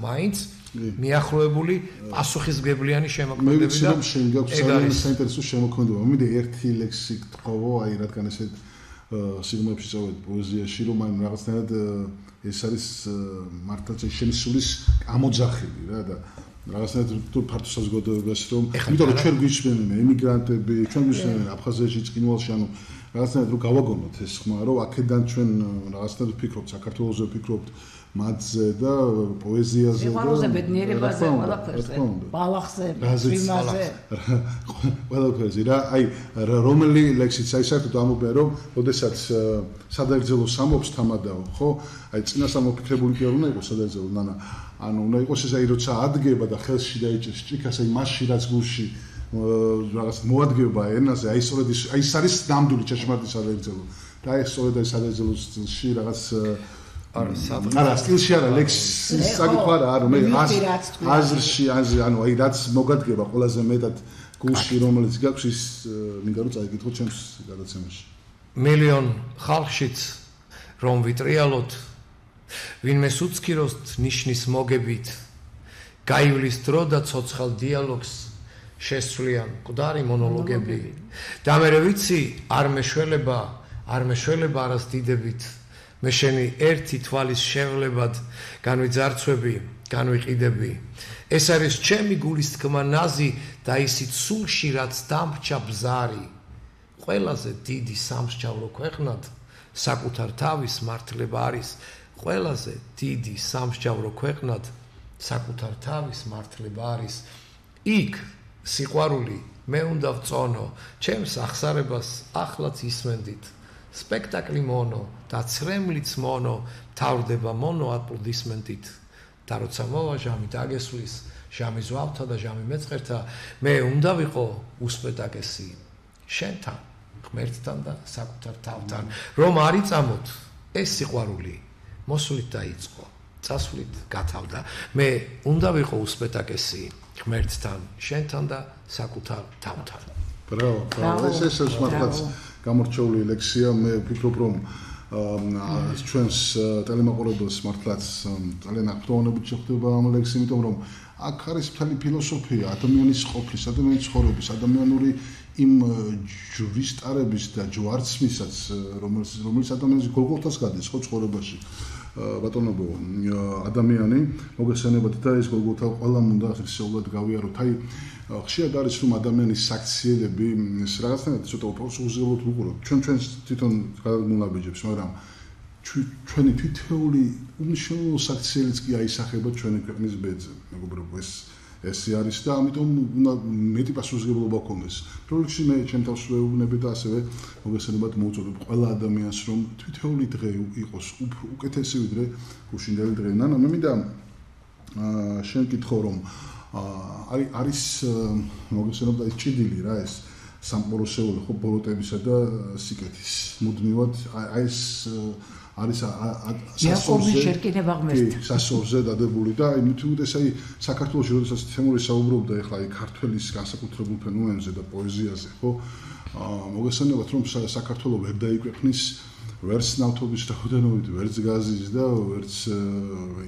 B: მაინც მიახლოებული პასუხისმგებლიანი შემოქმედები და
A: მე შენ გაქვს ძალიან საინტერესო შემოქმედება. მინდა ერთი ლექსი გთხოვო, აი რადგან ესე სიგნალებში წავედ პოეზიაში, რომ აი რაღაცნაირად ეს არის მართლაც შენი სულის ამოძახილი რა და რაღაცნაირად თუ ფართო საზოგადოებას რომ იმიტომ რომ ჩვენ გვისმენენ ემიგრანტები, ჩვენ გვისმენენ აფხაზეთში, ცხინვალში, ანუ რაღაცნაირად რომ გავაგონოთ ეს ხმა, რომ აქედან ჩვენ რაღაცნაირად ვფიქრობთ საქართველოზე, ვფიქრობთ მათზე და პოეზიაზე და
C: სიყვარულზე, ბედნიერებაზე, ყველაფერზე, ბალახზე, წვიმაზე.
A: ყველაფერზე რა, აი რომელი ლექსიც აი საერთოდ ამობია რომ ოდესაც სადაგრძელოს ამობს თამადაო, ხო? აი წინა სამოფიქრებული კი არ უნდა იყოს სადაგრძელო ნანა. ანუ უნდა იყოს ეს აი როცა ადგება და ხელში დაიჭერს ჭიქას აი მასში რაც გულში რაღაც მოადგება ენაზე, აი სწორედ ის არის ნამდვილი ჭეშმარიტი სადაგრძელო. და აი სწორედ აი სადაგრძელოს სტილში რაღაც არა სტილში არა ლექსის საკითხი არა მე აზრში ანუ აი რაც მოგადგება ყველაზე მეტად გულში რომელიც გაქვს ის მინდა რომ წაიკითხოთ ჩემს გადაცემაში
B: მილიონ ხალხშიც რომ ვიტრიალოთ ვინმეს უცქიროსთ ნიშნის მოგებით გაივლის დრო და ცოცხალ დიალოგს შესვლიან მკვდარი მონოლოგები და მე ვიცი არ მეშველება არას დიდებით მე შენი ერთი თვალის შევლებად განვიძარცვები, განვიყიდები. ეს არის ჩემი გულის თქმა ნაზი და ისიც სულში რაც დამრჩა ბზარი. ყველაზე დიდი სამსჯავრო ქვეყნად საკუთარ თავის მართლება არის. ყველაზე დიდი სამსჯავრო ქვეყნად საკუთარ თავის მართლება არის. იქ სიყვარული მე უნდა ვწონო, ჩემს ახსარებას ახლაც ისმენდით. სპექტაკლი მონო და ცრემლიც მონო თავდება მონო აპლოდისმენტით და როცა მოვა ჟამი დაგესვლის ჟამი ზვავთა და ჟამი მეწყერთა მე უნდა ვიყო უსპეტაკესი შენთან ღმერთთან და საკუთარ თავთან რომ არ იწამოთ ეს სიყვარული მოსვლით დაიწყო წასვლით გათავდა მე უნდა ვიყო უსპეტაკესი ღმერთთან შენთან და საკუთარ თავთან
A: ბრავო ეს მართლაც გამორჩეული ლექსია მე ვფიქრობ რომ ჩვენს ტელემაყურებელს მართლაც ძალიან აქტუალობით შეხვდება ამ ლექსი იმიტომ რომ აქ არის მთელი ფილოსოფია ადამიანის ყოფის ადამიანის ცხოვრების ადამიანური იმ ჯვისტარების და ჯვარცმისაც რომელიც ადამიანის გოლგოთას გადის ხო ცხოვრებაში ბატონებო ადამიანი მოგესალმებით და ეს გოლგოთა ყველამ უნდა ასეულად გავიაროთ აი ხშირად არის რომ ადამიანის საქციელები ეს რაღაცნაირად ცოტა უპროფესიონალურად ვუყურებთ ჩვენს თვითონ გადამონაბიჯებს მაგრამ ჩვენი თითოეული უმნიშვნელო საქციელიც კი აისახება ჩვენი ქვეყნის ბედზე მეგობრებო ეს არის და ამიტომ უნდა მეტი პასუხისმგებლობა გქონდეს პროექტში მე ჩემ თავს ვეუბნები და ასევე მოგესალმებით მოუწოდებ ყველა ადამიანს რომ თითოეული დღე იყოს უკეთესი ვიდრე გუშინდელი დღე ნანა მე მინდა შენ კითხო რომ არის მოგესალმებით და ის ჭიდილი რა ეს სამყაროსეული ხო ბოროტებისა და სიკეთის მუდმივად აი ეს არის სასწორზე დადებული და იმითუმეტეს აი საქართველოში როდესაც თემური საუბრობდა ეხლა აი ქართველის განსაკუთრებულ ფენომენზე და პოეზიაზე ხო მოგესალმებით რომ საქართველო ვერ დაიკვეყნის ვერც ნავთობის რაოდენობით ვერც გაზის და ვერც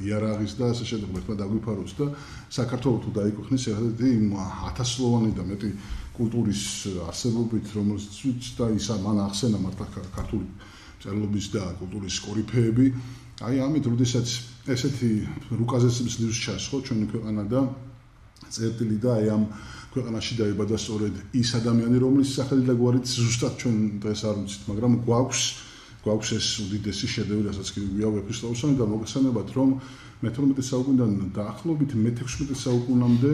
A: იარაღის და ასე შემდეგ ერთმა დაგვიფაროს და საქართველო თუ დაიკვეყნის ერთადერთი იმ ათასლოვანი და მეტი კულტურის არსებობით რომელსაც და ისა მან ახსენა მართლა ქართული წერლობის და კულტურის კორიფეები აი ამით როდესაც ესეთი რუკაზეს მსლივს ჩას ხო ჩვენი ქვეყანა და წერტილი და აი ამ ქვეყანაში დაიბადა სწორედ ის ადამიანი რომლის სახელი და გვარით ზუსტად ჩვენ დღეს არ ვიცით მაგრამ გვაქვს ეს უდიდესი შედევრი რასაც კი გვიავ ეპისტოლოსანი და მოგესალმებით რომ მე-12 საუკუნიდან დაახლოებით მე-16 საუკუნამდე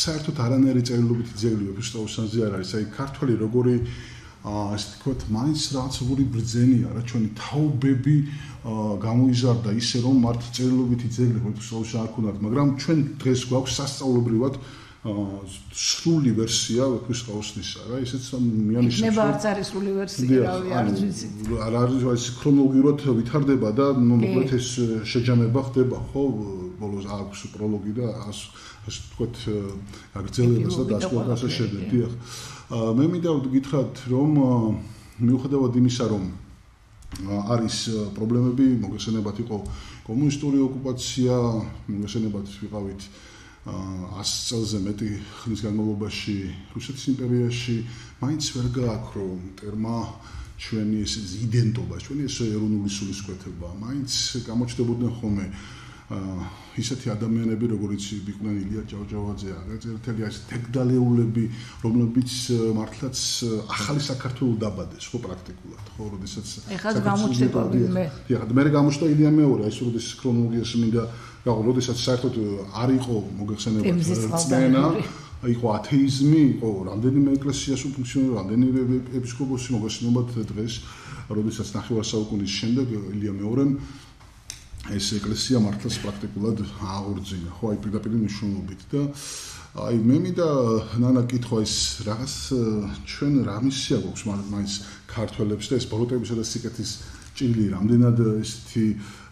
A: საერთოდ არანაირი წერილობითი ძეგლი ეპისტოლოსანზე არ არის აი ქართველი როგორი ასე ვთქვათ, მაინც რაღაცური ბრძენია რა ჩვენი თაობები გამოიზარდა ისე რომ მართ წერილობითი ძეგლი ეპისტოლოში არ ქონდათ, მაგრამ ჩვენ დღეს გვაქვს სასწაულებრივად სრული ვერსია ვეფხვის ყაოსნისა რა ისეც მიანიშნებს
C: იქნება არც არის სრული ვერსია რავი არ ვიცი
A: არ არის ქრონოლოგიურად ვითარდება და მოკლედ ეს შეჯამება ხდება ხო ბოლოს აქვს პროლოგი და ასე ვთქვათ აგრძელებას და დასკვნას შედეგი მე მინდა გითხრათ რომ მიუხედავად იმისა რომ არის პრობლემები მოგესალმებათ იყო კომუნისტური ოკუპაცია მოგესალმებათ ვიყავით 100 წელზე მეტი ხნის განმავლობაში რუსეთის იმპერიაში მაინც ვერ გააქრო მტერმა ჩვენი ეს იდენტობა ჩვენი ეს ეროვნული სულისკვეთება მაინც გამოჩნდებოდნენ ხოლმე ისეთი ადამიანები როგორიც იყვნენ ილია ჭავჭავაძე აგრეთვე ეს თეგდალეულები რომლებიც მართლაც ახალი საქართველოს დაბადეს ხო პრაქტიკულად ხო როდესაც
C: ეხლა გამოჩნდება
A: მე გამოჩნდა ილია მეორე ეს როდესაც ქრონოლოგიაში მინდა გაღო როდესაც საერთოდ არ იყო მოგეხსენებათ წმენა იყო ათეიზმი იყო რამდენიმე ეკლესიას უფუნქციონირებდა რამდენიმე ეპისკოპოსი მოგეხსენებათ დღეს როდესაც ნახევარ საუკუნის შემდეგ ილია მეორემ ეს ეკლესია მართლაც პრაქტიკულად აღორძინა ხო აი პირდაპირ მნიშვნელობით და აი მე მინდა ნანა კითხვა ის რაღაც ჩვენ რა მისია გვაქვს მაინც ქართველებს და ეს ბოროტებისა და სიკეთის ჭილი რამდენად ესეთი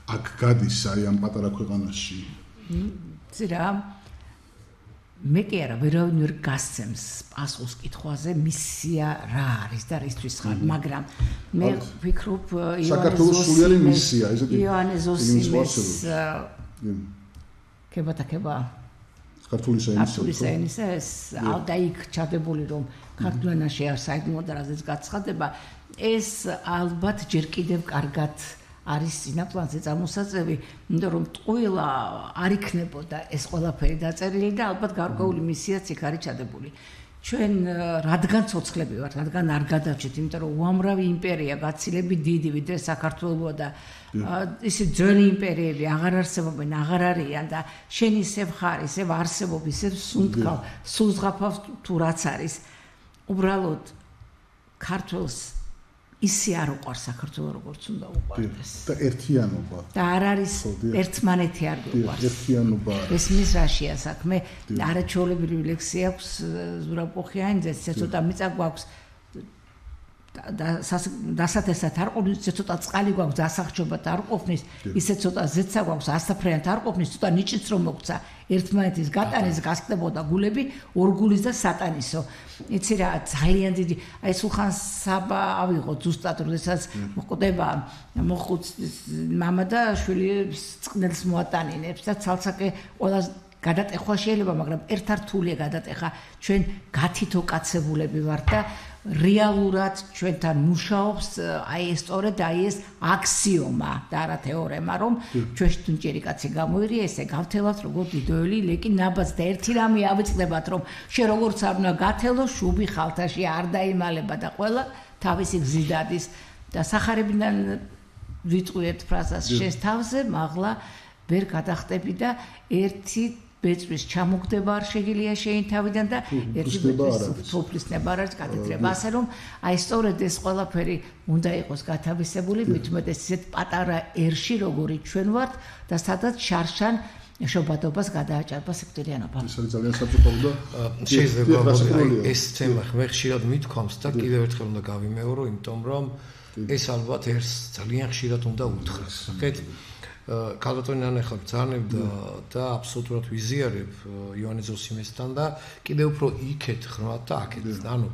A: აქ გადის აი ამ პატარა ქვეყანაში
C: ზირა მე კი არა ვერავინ ვერ გასცემს პასუხს კითხვაზე მისია რა არის და რისთვის ხარ მაგრამ მე ვფიქრობ
A: საქართველოს სულიერი მისია ესეთი
C: იონე ზოსიმის კება ქართული საინისა ეს და იქ ჩადებული რომ ქართულენაში არ საიდუმლო და რაზეც გაცხადება ეს ალბათ ჯერ კიდევ კარგად არის სინაპლანზე წარმოსაწევი, იმიტომ რომ ტყუილა არ იქნებოდა ეს ყველაფერი დაწერილი და ალბათ გარკვეული მისიაც იქ არის ჩადებული. ჩვენ რადგან ცოცხლები ვართ, რადგან არ გადავჭით, იმიტომ რომ უამრავი იმპერია გაცილებით დიდი ვიდრე საქართველო და ისე ძველი იმპერიები აღარ არსებობენ, აღარ არიან და შენ ისევ ხარ, ისევ არსებობ, ისევ სუნთქავ, სულზღაფავ თუ რაც არის. უბრალოდ ქართველს ისე არ უყვარს საქართველოს როგორც უნდა უყვარდეს.
A: და ერთიანობა.
C: და არ არის ერთმანეთი არ გვიყვარს.
A: ერთიანობა.
C: ეს მის რაშია საქმე. არაჩვეულებრივი ლექსი აქვს ზურაბ-ოხიანიძეს, ცოტა მიწა გვაქვს. დასათესად არ ყოფნის, ცოტა წყალი გვაქვს, დასახჭობად არ ყოფნის, ისე ცოტა ზეცა გვაქვს, ასაფრენად არ ყოფნის, ცოტა ნიჭიც რომ მოგცა, ერთმანეთის გატანის გასკდებოდა გულები, ორგულის და სატანისო. იცი რა, ძალიან დიდი, აი სულხან საბა ავიღოთ ზუსტად, როდესაც მოკვდება მოხუც მამა და შვილი წყნელს მოატანინებს და ცალსაკე ყველა გადატეხვა შეიძლება, მაგრამ ერთ-ერთულია გადატეხა, ჩვენ გათითო კაცებულები ვართ და რეალურად ჩვენთან მუშაობს აი ეს სწორედ აი ეს აქსიომა და არა თეორემა რომ ჩვენში თუნჯერი კაცი გამოირია ესე გავთელავთ როგორ დიდოელი ლეკი ნაბაც და ერთი რამე ავიწყდებათ რომ შე როგორც არ უნდა გათელო შუბი ხალთაში არ დაიმალება და ყველა თავისი გზით დადის და სახარებიდან ვიტყვიეთ ფრაზას შენს თავზე მაღლა ვერ გადახტები და ერთი ბეწვის ჩამოგდება არ შეგიძლია შენი თავიდან და ერთი ბეწვის თოფლისნება არ არის გადატრება ასე რომ აი სწორედ ეს ყველაფერი უნდა იყოს გათავისებული მithumetes ისეთ პატარა ერში როგორი ჩვენ ვართ და სადაც შარშან შობადობას გადააჭარბა სიკვდილიანობა
A: ეს არის ძალიან საფრთხე და
B: შეიძლება ეს თემა ხშირად მithქვამს და კიდევ ერთხელ უნდა გავიმეორო იმიტომ რომ ეს ალბათ ერთ ძალიან ხშირად უნდა უთხრას ხეთ კალბატონი ნანეხა ბრძანებ და აბსოლუტურად ვიზიარებ იონე ზოსიმესთან და კიდევ უფრო იქეთ ხრმად და აქეთ. ანუ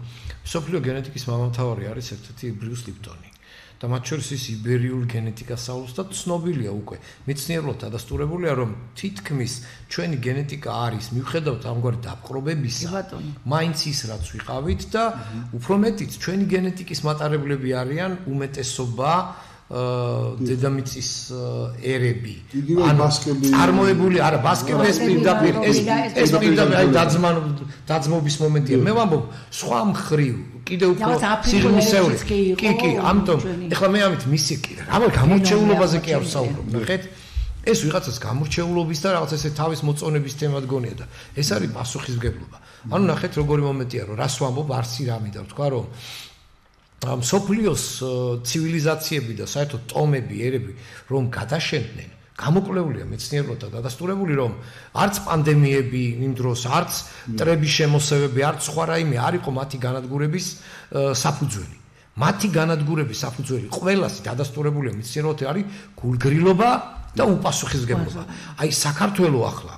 B: სოფლიო გენეტიკის მამამთავარი არის ერთ-ერთი ბრიუს ლიპტონი. და მათ შორის ის იბერიული გენეტიკას სწავლობს და ცნობილია უკვე. მეცნიერულად დადასტურებულია, რომ თითქმის ჩვენი გენეტიკა არის მიუხედავად ამგვარი დაპყრობებისა, მაინც ის რაც ვიყავით და უფრო მეტიც ჩვენი გენეტიკის მატარებლები არიან უმეტესობა დედამიწის ერები
A: ანუ
B: წარმოებული არა ბასკები ეს პირდაპირ დაძმობის მომენტია მე ვამბობ სხვა მხრივ კიდევ უფრო სიღრმისეული კი ამიტომ ეხლა მე ამით მისი კი რა გამორჩეულობაზე კი არ ვსაუბრობ ნახეთ ეს ვიღაცას გამორჩეულობის და რაღაც ესე თავის მოწონების თემად გონია და ეს არის პასუხისმგებლობა ანუ ნახეთ როგორი მომენტია რომ რას ვამბობ არსი რამე და ვთქვა რომ სოფლიოს ცივილიზაციები და საერთოდ ტომები, ერები რომ გადაშენდნენ, გამოკვლეულია მეცნიერულად დადასტურებული, რომ არც პანდემიები იმ დროს, არც მტრების შემოსევები, არც სხვა რაიმე არ იყო მათი განადგურების საფუძველი. მათი განადგურების საფუძველი ყველასი დადასტურებულია მეცნიერულად არის გულგრილობა და უპასუხისმგებლობა. აი საქართველო ახლა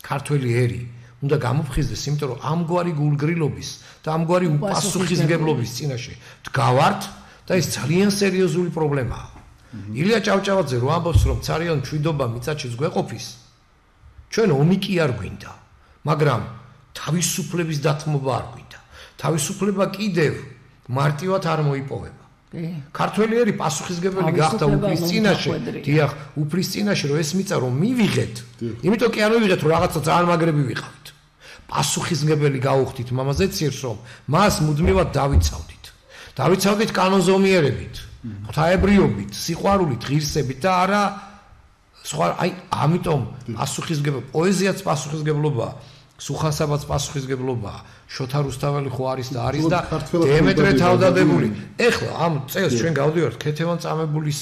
B: ქართველი ერი უნდა გამოფხიზდეს, იმიტომ რომ ამგვარი გულგრილობის და ამგვარი უპასუხისმგებლობის წინაშე დგავართ და ეს ძალიან სერიოზული პრობლემაა. ილია ჭავჭავაძე რო ამბობს, რომ цаრიან მშვიდობა მიწაში გვეყოფის, ჩვენ ომი კი არ გვინდა, მაგრამ თავისუფლების დათმობა არ გვინდა. თავისუფლება კიდევ მარტივად არ მოიპოვება. ქართველი ერი პასუხისმგებელი გახდა უფლის წინაშე, დიახ, უფლის წინაშე რომ ეს მიწა რომ მივიღეთ, იმიტომ კი არ მივიღეთ, რომ რაღაცა ძალიან მაგრები ვიყავით. პასუხისმგებელი გაუხდით მამაზე ცირს, რომ მას მუდმივად დავიცავდით. დავიცავდით კანონზომიერებით, ღვთაებრიობით, სიყვარულით, ღირსებით და არა სხვა, აი, ამიტომ პასუხისმგებლობა, პოეზიაც პასუხისმგებლობაა, სუხანსაბაც პასუხისმგებლობაა, შოთა რუსთაველი ხო არის და არის და დემეტრე თავდადებული. ეხლა ამ წელს ჩვენ გავდივართ ქეთევან წამებულის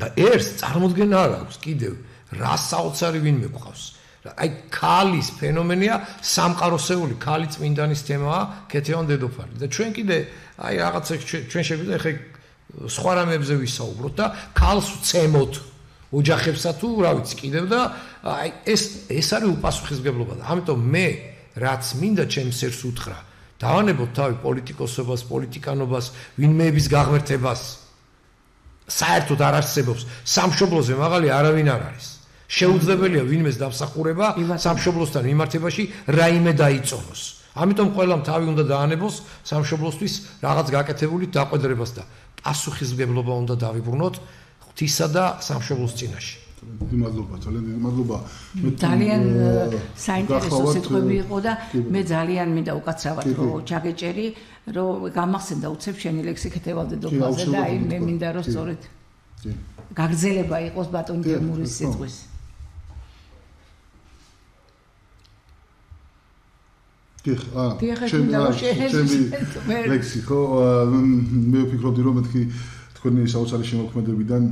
B: და ერთს წარმოდგენა არ აქვს კიდევ რა საოცარი ვინმე გვყავს. აი ქალის ფენომენია, სამყაროსეული ქალი წმინდანის თემაა ქეთევან დედოფალი და ჩვენ კიდე აი რაღაცა ჩვენ შეგვიძლია ხე სხვა რამებზე ვისაუბროთ და ქალს ვცემოთ ოჯახებსა თუ რა ვიცი კიდევ და აი ეს არის უპასუხისმგებლობა და ამიტომ მე რაც მინდა ჩემს ერს უთხრა დავანებოთ თავი პოლიტიკოსობას, პოლიტიკანობას, ვინმეების გაღმერთებას საერთოდ არ არსებობს სამშობლოზე მაღალი არავინ არ არის შეუძლებელია ვინმეს დამსახურება სამშობლოსთან მიმართებაში რაიმე დაიწონოს ამიტომ ყველამ თავი უნდა დაანებოს სამშობლოსთვის რაღაც გაკეთებული დაყვედრებას და პასუხისმგებლობა უნდა დავიბრუნოთ ღვთისა და სამშობლოს წინაშე.
A: დიდი მადლობა, ძალიან დიდი მადლობა.
C: ძალიან საინტერესო სიტყვები იყო და მე ძალიან მინდა უკაცრავად რომ ჩაგეჭერი, რომ გამახსენდა უცებ შენი ლექსი ქეთევან დედოფალზე და აი მე მინდა რომ სწორედ გაგრძელება იყოს ბატონ თემურის სიტყვის.
A: ჩემი ლექსი ხო მე ვფიქრობდი რომ მეთქი თქვენი საოცარი შემოქმედებიდან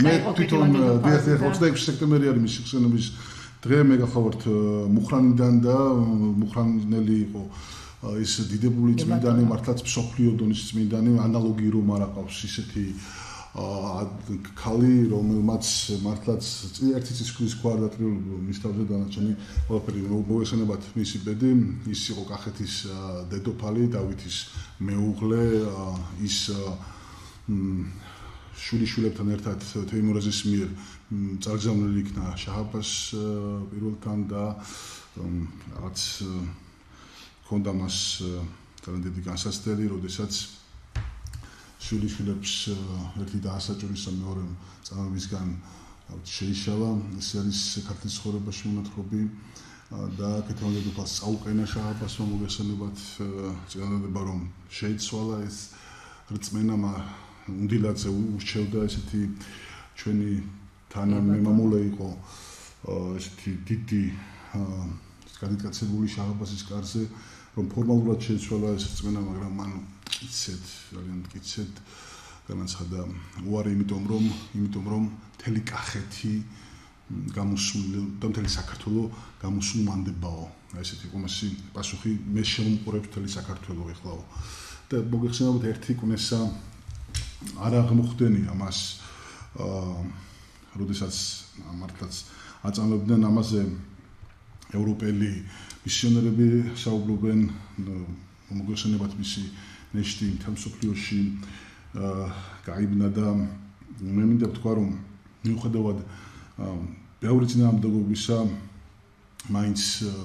A: მე თვითონ 26 სექტემბერი არის მისი ხსენების დღე მე გახავართ მუხრანიდან და მუხრანელი იყო ის დიდებული წმინდანი მართლაც მსოფლიო დონის წმინდანი ანალოგი რომ არ აყავს ისეთი ქალი რომელმაც მართლაც ერთი ცისკრის გვარ დატრიალებული მის თავზე დანარჩენი ყველაფერი მოესწრებათ მისი ბედი ის იყო კახეთის დედოფალი დავითის მეუღლე ის შვილიშვილებთან ერთად თეიმურაზის მიერ წარგზავნილი იქნა შაჰ-აბას პირველთან და რაღაც ჰქონდა მას ძალიან დიდი განსაცდელი როდესაც შვილიშვილებს ერთი დაასაჭურისა მეორე წამებისგან შეიშალა ეს არის ქართლის ცხოვრებაში მონათხრობი და ქეთევან დედოფალს წაუყენა შაჰ-აბასმა მოგესალმებათ წინადადება რომ შეიცვალა ეს რწმენამა უნდილაძე ურჩევდა ესეთი ჩვენი თანამემამულე იყო ესეთი დიდი განკაცებული შაჰ-აბასის კარზე რომ ფორმალურად შეიცვალა ეს რწმენა მაგრამ მან კიცეთ ძალიან კიცეთ განაცხადა უარი იმიტომ რომ მთელი კახეთი გამოსული და მთელი საქართველო გამოსულმანდებაო ესეთი იყო მასი პასუხი მე შემომყურებ მთელი საქართველო ეხლაო და მოგეხსენებათ ერთი კვნესა არ აღმოხდენი ამას როდესაც მართლაც აწამებდნენ ამაზე ევროპელი მისიონერები საუბრობენ მოგეხსენებათ მისი ნეშტი თემსოფლიოში გაიბნა და მე მინდა ვთქვა რომ მიუხედავად ბევრი წინააღმდეგობისა მაინც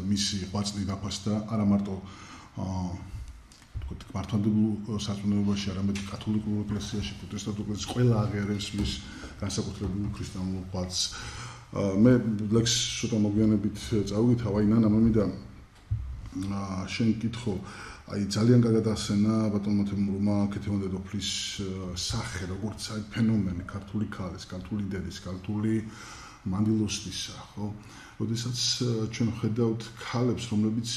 A: მისი ღვაწლი დაფასდა არა მარტო მართლმადიდებლურ სარწმუნოებაში არამედ კათოლიკურ ეკლესიაში პროტესტანტულ ეკლესიაში ყველა აღიარებს მის განსაკუთრებულ ქრისტიანულ ღვაწლს მე ლექს ცოტა მოგვიანებით წავიკითხავ აი ნანა მე მინდა შენ კითხო აი ძალიან კარგად ახსენა ბატონმა თემურმა ქეთევან დედოფლის სახე როგორც აი ფენომენი ქართული ქალის, ქართული დედის, ქართული მანდილოსტისა, ხო? როდესაც ჩვენ ხედავთ ქალებს, რომლებიც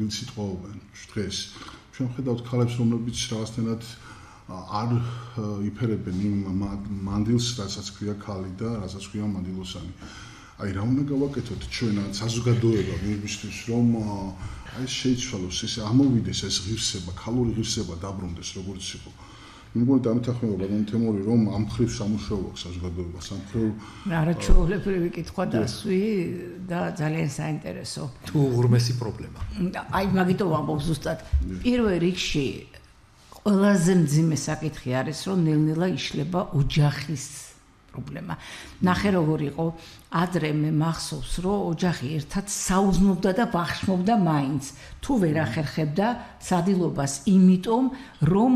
A: ბილს იტყვაობენ დღეს. ჩვენ ხედავთ ქალებს, რომლებიც რაღაცნაირად არ იფერებენ იმ მანდილს, რასაც ქვია ქალი და რასაც ქვია მანდილოსანი. აი რა უნდა გავაკეთოთ ჩვენაც საზოგადოება მისთვის რომ აი შეიცვალოს ეს ამოვიდეს ეს ღირსება, ქალური ღირსება დაბრუნდეს როგორც იყო. მეგონი დამთანხმება ბატონ თემური რომ ამ ხრივ სამუშაო აქვს საზოგადოებას, ამ ხრივ
C: არაჩვეულებრივი კითხვა დასვი და ძალიან საინტერესო.
B: თუ უღრმესი პრობლემა.
C: აი მაგიტომ ვამბობ ზუსტად პირველ რიგში ყველაზე მძიმე საკითხი არის რომ ნელ-ნელა იშლება ოჯახის პრობლემა. ნახე როგორ იყო ადრე მე მახსოვს რომ ოჯახი ერთად საუზმობდა და ბახშმობდა მაინც თუ ვერ ახერხებდა სადილობას იმიტომ რომ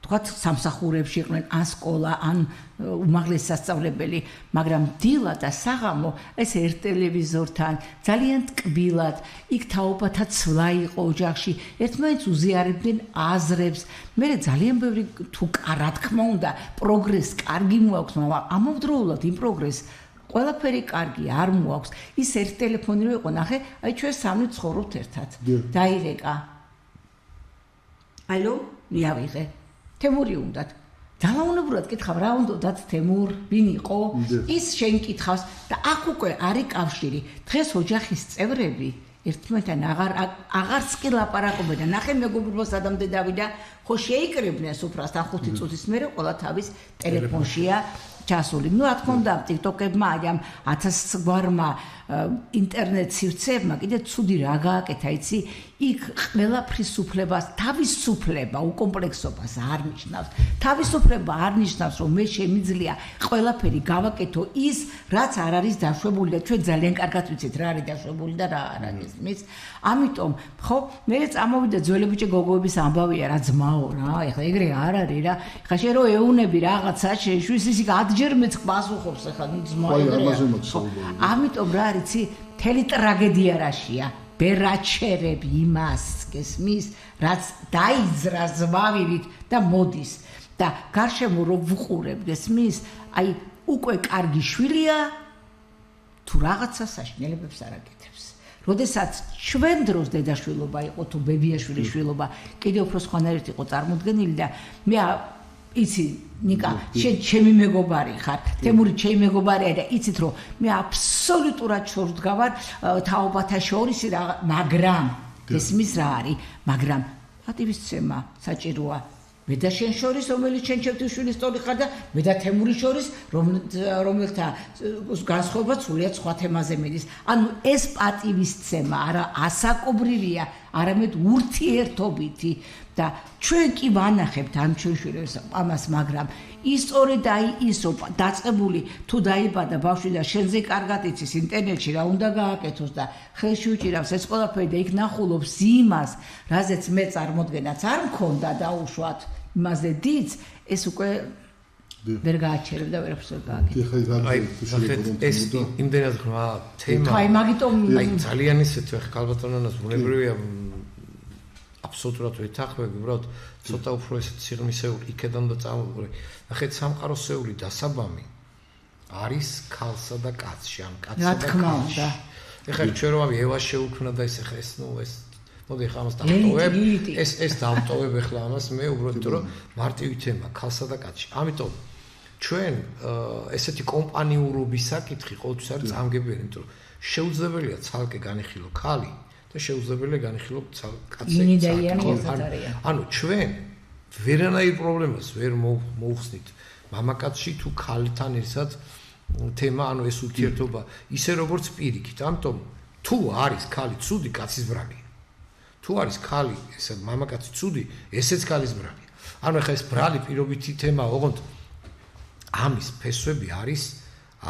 C: თქვათ სამსახურებში იყვნენ ან სკოლა ან უმაღლესი სასწავლებელი მაგრამ დილა და საღამო ეს ერთ ტელევიზორთან ძალიან ტკბილად იქ თაობათა ცვლა იყო ოჯახში ერთმანეთს უზიარებდნენ აზრებს მე ძალიან ბევრი თუ რა თქმა უნდა პროგრესი კარგი მოაქვს მაგრამ ამავდროულად იმ პროგრესს ყველაფერი კარგი არ მოაქვს ის ერთ ტელეფონი რო იყო ნახე აი ჩვენ სამი ცხოვრობთ ერთად დაირეკა ალო მიავიღე თემური უნდათ ძალაუნებურად კითხავ რა უნდათ თემურ ვინ იყო ის შენ კითხავს და აქ უკვე არის კავშირი დღეს ოჯახის წევრები ერთმანეთთან აღარც კი ლაპარაკობენ და ნახე მეგობრებო სადამდე და ხო შეიკრიბნენ სუფრასთან 5 წუთის მერე ყველა თავის ტელეფონშია ჩასული. Ну, რა თქმა უნდა, TikTok-ებმა ამ 1000 გვარმა ინტერნეტ სივრცეებმა კიდე ცუდი რა გააკეთა, იცი? იქ ყველაფრის უფლებას, თავისუფლება, უკომპლექსობას არ ნიშნავს. თავისუფლება არ ნიშნავს, რომ მე შემიძლია ყველაფერი გავაკეთო ის, რაც არ არის დაშვებული და ჩვენ ძალიან კარგად ვიცით რა არის დაშვებული და რა არ არის მის. ამიტომ, ხო, მე წამოვიდა ძველებიჭე გოგოების ამბავია რა ძმაო რა, ეხლა ეგრე არ არის რა. ეხლა შენ რო ეუნები რაღაცა, შეშვის ისე ჯერ მეც პასუხობს ახლა ძმაო ამიტომ რა არის ცი თელი ტრაგედია რაშია ბერაჩერებ იმას გესმის რაც დაიძრა ზვავივით და მოდის და გარშემო რო ვუყურებ გესმის აი უკვე კარგი შვილია თუ რაღაცა საშინელებებს არ აკეთებს როდესაც ჩვენ დროს დედაშვილობა იყო თუ ბებიაშვილის შვილობა კიდევ უფრო სხვანაირად იყო წარმოდგენილი და მე იცი ნიკა შენ ჩემი მეგობარი ხარ თემური ჩემი მეგობარია და იცით რომ მე აბსოლუტურად შორდგავარ თაობათა შორის მაგრამ ესმის რა არის მაგრამ პატივისცემა საჭიროა მე და შენ შორის რომელიც შენ ჩემთვის სტოლი ხარ და მე და თემური შორის რომელთა განსხვავება სულიად სხვა თემაზე მიდის ანუ ეს პატივისცემა არა ასაკობრივია არამედ ურთიერთობითი და ჩვენ კი ვანახებთ ამ ჩვენშვილებს ამას მაგრამ ისწორედ აი ის რომ დაწყებული თუ დაიბადა ბავშვი და შენზე კარგად იცის ინტერნეტში რა უნდა გააკეთოს და ხელში უჭირავს ეს ყველაფერი და იქ ნახულობს იმას რაზეც მე წარმოდგენაც არ მქონდა დაუშვათ იმაზე დიც ეს უკვე ვერ გააჩერებ და ვერაფერს ვერ გააკეთებ
B: ეს იმდენად ღრმა თემა
C: აი მაგიტომ
B: აი ძალიან ისეთი ხა ქალბატონონას ბუნებრივია აბსოლუტურად ვეთანხმები, უბრალოდ ცოტა უფრო ესეთ სიღრმისეული იქედან და წამოვიდე. ნახეთ, სამყაროსეული დასაბამი არის ქალსა და კაცში, ან კაცსა და კაცში. ეხლა ჩვენ რომ ევას შეუქმნა და ეს ეხლა ეს ნუ ეს მოდი ხა ამას დავტოვებ. ეს დავტოვებ ეხლა ამას მე უბრალოდ იმიტომ რომ მარტივი თემა ქალსა და კაცში. ამიტომ ჩვენ ესეთი კომპანიურობის საკითხი ყოველთვის არის წამგებელი, იმიტომ რომ შეუძლებელია ცალკე განიხილო ქალი და შეუძლებელია განიხილო კაცი. ანუ ჩვენ ვერანაირ პრობლემას ვერ მოუხსნით მამაკაცში თუ ქალთან ერთად თემა, ანუ ეს ურთიერთობა ისე როგორც პირიქით. ამიტომ თუ არის ქალი ცუდი, კაცის ბრალია. თუ არის ქალი, ესე მამაკაცი ცუდი, ესეც ქალის ბრალია. ანუ ეხლა ეს ბრალი პირობითი თემაა, ოღონდ ამის ფესვები არის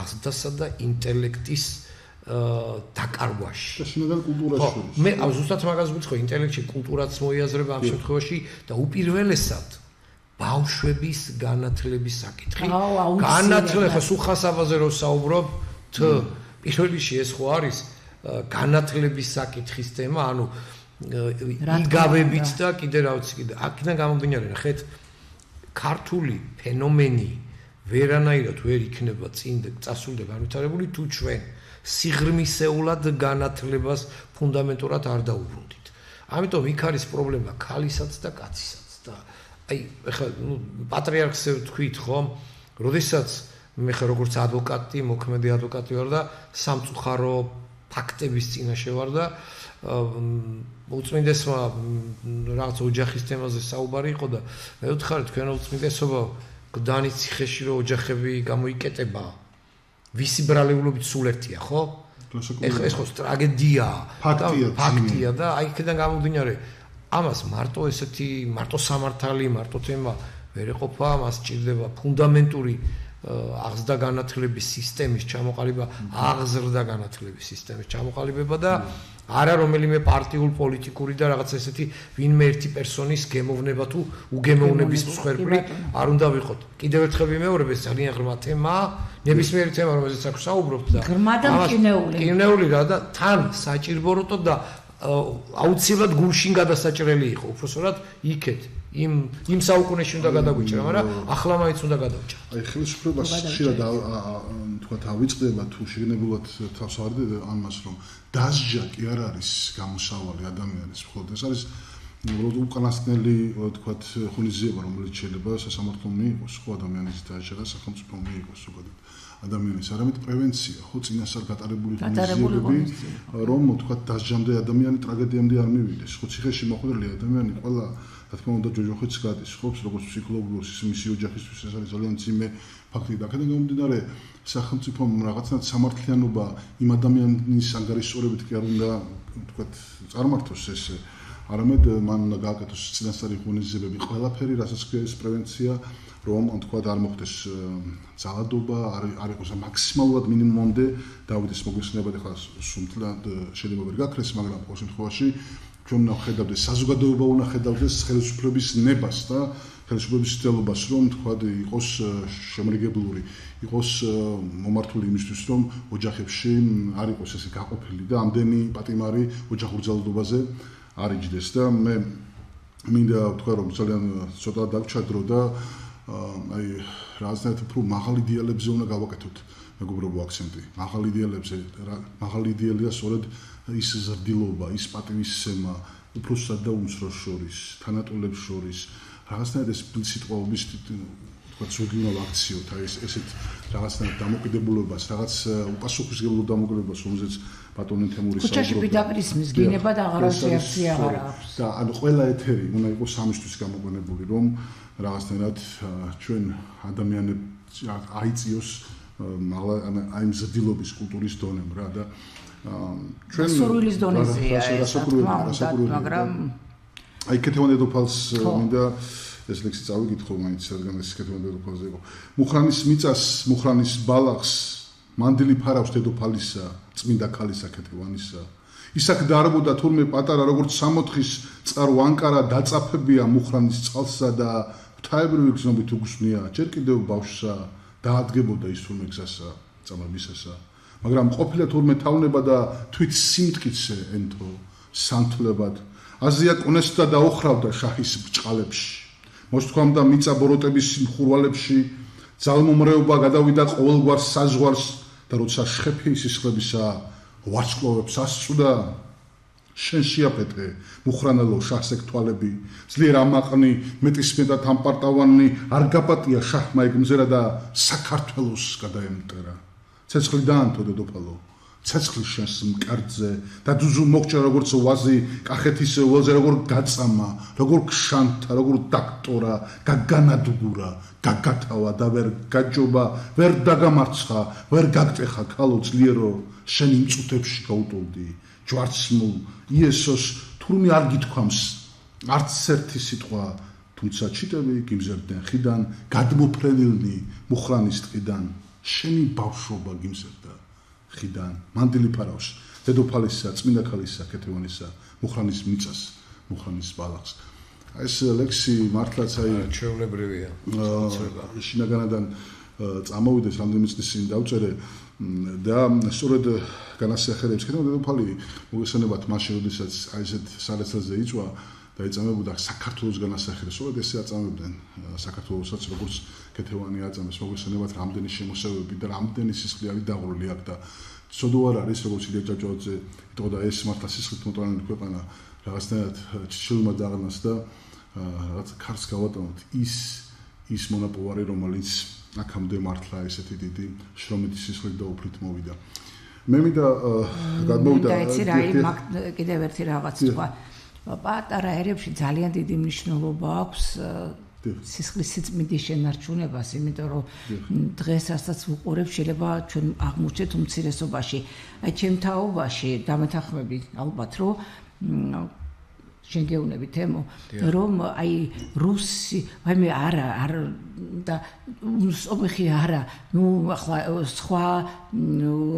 B: აზრდასა და ინტელექტის დაკარგვაში.
A: და შინაგან კულტურაში.
B: მე ზუსტად მაგას ვუწყო, ინტელექტში კულტურაც მოიაზრება ამ შემთხვევაში და უპირველესად ბავშვების განათლების საკითხი. განათლება ხო სუხასაბაზე რო საუბრობ, პირველში ეს ხო არის განათლების საკითხის თემა, ანუ იგავებით და კიდე რა ვიცი კიდე. აქედან გამომდინარე, ნახეთ, ქართული ფენომენი ვერანაირად ვერ იქნება წინ წასული და განვითარებული თუ ჩვენ სიღრმისეულად განათლებას ფუნდამენტურად არ დაუბრუნდით. ამიტომ იქ არის პრობლემა ქალისაც და კაცისაც და აი ეხლა პატრიარქს ვთქვით ხომ, როდესაც მე ხა როგორც ადვოკატი, მოქმედი ადვოკატი ვარ და სამწუხარო ფაქტების წინაშე ვარ და უწმინდესმა რაღაც ოჯახის თემაზე საუბარი იყო და მე ვთხარი თქვენ უწმინდესობა გდანის ციხეში რომ ოჯახები გამოიკეტება ვისი ბრალეულობით სულ ერთია ხო? ეხლა ეს ხო ტრაგედიაა, ფაქტია და აი იქიდან გამომდინარე ამას მარტო ესეთი მარტო სამართალი, მარტო თემა ვერ ეყოფა, მას სჭირდება ფუნდამენტური აღზრდა განათლების სისტემის ჩამოყალიბება, აღზრდა განათლების სისტემის ჩამოყალიბება და არა რომელიმე პარტიულ პოლიტიკური და რაღაც ესეთი ვინმე ერთი პერსონის გემოვნება თუ უგემოვნების მსხვერპლი არ უნდა ვიყოთ. კიდევ ერთხელ ვიმეორებ, ეს ძალიან ღრმა თემაა, ნებისმიერი თემა რომელზეც აქ საუბრობთ და
C: ღრმა და
B: მყინეული რა და თან საჭიროა და აუცილებლად გულშინ გადასაჭრელი იყო, უბრალოდ იქეთ იმ საუკუნეში უნდა გადაგვიჭრა, მაგრამ ახლა მაინც უნდა გადავჭრა.
A: აი ხელისუფლებას ხშირად თქვა ავიწყდება თუ შეგნებულად თავს ავარდეთ ამას რომ დასჯა კი არ არის გამოსავალი ადამიანის მხოლოდ ეს არის უკანასკნელი თქვა ხუნიზება რომელიც შეიძლება სასამართლო მიიღოს ხო ადამიანის დასჯა და სახელმწიფო მიიღოს ზოგადად ადამიანის არამედ პრევენცია ხო წინასწარ გატარებული ხუნიზებები რომ თქვა დასჯამდე ადამიანი ტრაგედიამდე არ მივიდეს ხო ციხეში მოხვდრილი ადამიანი ყველა რა თქმა უნდა ჯოჯოხეთს გადის ხო როგორც ფსიქოლოგიურ მისი ოჯახისთვის ეს არის ძალიან ძიმე ფაქტი და აქედან გამომდინარე სახელმწიფომ რაღაცნაირად სამართლიანობა იმ ადამიანის ანგარიშწორებით კი არ უნდა თქვა წარმართოს ესე არამედ მან უნდა გააკეთოს წინასწარი ხუნიზებები ყველაფერი რასაც ქვია ეს პრევენცია რომ თქვა არ მოხდეს ძალადობა არ იყოს მაქსიმალურად მინიმუმამდე დავიდეს მოგვიხსენებათ ახლა სუმთლად შეიძლება ვერ გაქრეს მაგრამ ყოველ შემთხვევაში ჩვენ უნდა ხედავდეს საზოგადოება უნდა ხედავდეს ხელისუფლების ნებას და ხელისუფლების ცდილობას რომ თქვა იყოს შემრიგებლური იყოს მომართული იმისთვის რომ ოჯახებში არ იყოს ესე გაყოფილი და ამდენი პატიმარი ოჯახურ ძალადობაზე არ იჯდეს და მე მინდა ვთქვა რომ ძალიან ცოტა დაგჩადრო და აი რაღაცნაირად უფრო მაღალ იდეალებზე უნდა გავაკეთოთ მეგობრებო აქცენტი მაღალ იდეალებზე მაღალი იდეალია სწორედ ის ზრდილობა ის პატივისცემა უფროსსა და უმცროს შორის თანატოლებს შორის რაღაცნაირად ეს სიტყვაობის თქვა ზოგი უნდა ვაქციოთ აი ესეთ რაღაცნაირად დამოკიდებულებას რაღაც უპასუხისმგებლო დამოკიდებულებას რომელზეც ბატონი თემური საუბრობდა
C: ქუჩაში პირდაპირ მისგინება და აღარავის რეაქცია აღარ აქვს
A: და ანუ ყველა ეთერი უნდა იყოს სამისთვის გამოყენებული რომ რაღაცნაირად ჩვენ ადამიანებს აიწიოს აი ამ ზრდილობის კულტურის დონემ რა და
C: ჩვენ სურვილის დონეზეა ეს მაგრამ
A: აი ქეთევან დედოფალს მინდა ეს ლექსი წავიკითხო მაინც რადგან ეს ქეთევან დედოფალზე იყო მუხრანის მიწას მუხრანის ბალახს მანდილი ფარავს დედოფალისა წმინდა ქალისა ქეთევანისა ისაკ დაარბოდა თურმე პატარა როგორც სამოთხის წყარო ანკარა დაწაფებია მუხრანის წყალსა და ღვთაებრივი გზნობით უგზნია ჯერ კიდევ ბავშვსა დაადგებოდა ის თურმე გზასა წამებისასა მაგრამ ყოფილა თურმე თავნება და თვით სიმტკიცე ენთო სანთლებად აზია კონესტა დაოხრავდა შაჰის ბრჭყალებში მოსთქვამდა მიწა ბოროტების მხურვალებში ძალმომრეობა გადავიდა ყოველგვარ საზღვარს და როცა შხეფი სისხლებისა ვარსკვლავებს ასწვდა შენ შეაფეთე მუხრანელო შაჰს ეკთვალები ძლიერ ამაყნი მეტისმეტად ამპარტავანი არ გაპატია შაჰმა ეგმზერა და საქართველოს გადაემტერა ცეცხლი დაანთო დედოფალო ცეცხლის შენს მკერდზე და ძუძუ მოგჭა როგორც ვაზი კახეთის ველზე როგორ გაწამა როგორ გშანთა როგორ დაქტორა გაგანადგურა გაგათავა და ვერ გაჯობა ვერ დაგამარცხა ვერ გაგტეხა ქალო ძლიერო შენ იმ წუთებში გაუტოლდი ჯვარცმულ იესოს თურმე არ გითქვამს არც ერთი სიტყვა თუმცა ჩიტები გიმზერდნენ ხიდან გადმოფრენილნი მუხრანის ტყიდან შენი ბავშვობა გიმზერდა ხიდან მანდილი ფარავს დედოფალისა წმინდა ქალისა ქეთევანისა მუხრანის მიწას მუხრანის ბალახს ეს ლექსი მართლაც აი
B: ჩვეულებრივია
A: შინაგანადან წამოვიდეს რამდენიმე წლის წინ დავწერე და სწორედ განასახიერებს ქეთევან დედოფალი მოგესალმებათ მაშინ როდესაც აი ესეთ სარეცელზე იწვა და ეწამებოდა საქართველოს განასახიერებს სწორედ ესე აწამებდნენ საქართველოსაც როგორც ქეთევანი აწამეს მოგესალმებათ რამდენი შემოსევები და რამდენი სისხლი არის დაღვრილი აქ და ცოდო არ არის როგორც ილია ჭავჭავაძე იტყოდა ეს მართლა სისხლით მოტანილი ქვეყანა რაღაცნაირად ჩრდილმად აღნას და რაც ქარს გავატანოთ ის მონაპოვარი, რომელიც აქამდე მართლა ესეთი დიდი შრომითი სისხლით და უფლით მოვიდა. მე მინდა გადმოვიდა
C: კიდევ ერთი რაღაც თქვა. პატარა ერებში ძალიან დიდი მნიშვნელობა აქვს სისხლის სიწმინდის შენარჩუნებას, იმიტომ რომ დღეს რასაც ვუყურებ, შეიძლება ჩვენ აღმოჩნდეთ უმცირესობაში. აი ჩემ თაობაში დამეთანხმები ალბათ, რომ შენ გეუბნები თემო, რომ აი რუსი, აი მე არა და ომხი არა, ნუ ახლა სხვა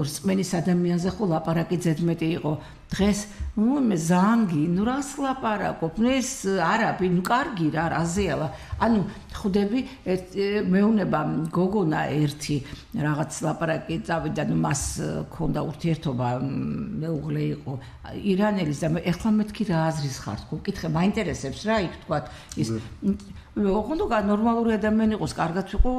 C: რწმენის ადამიანზე ხო ლაპარაკი ზედმეტი იყო. დღეს მე ზანგი, ნუ რას ლაპარაკობ? ეს არა, ნუ კარგი რა, რაზეალა. ანუ ხვდები მეუნება გოგონა ერთი რაღაც ლაპარაკი წავიდა, ნუ მას ქონდა ურთიერთობა, მეუღლე იყო ირანელის და ეხლა მეთქი რა აზრის ხარ? ხო, კითხე, მაინტერესებს რა იქ თქვა ის ოღონდ ნორმალური ადამიანი იყოს, კარგად ვიყო,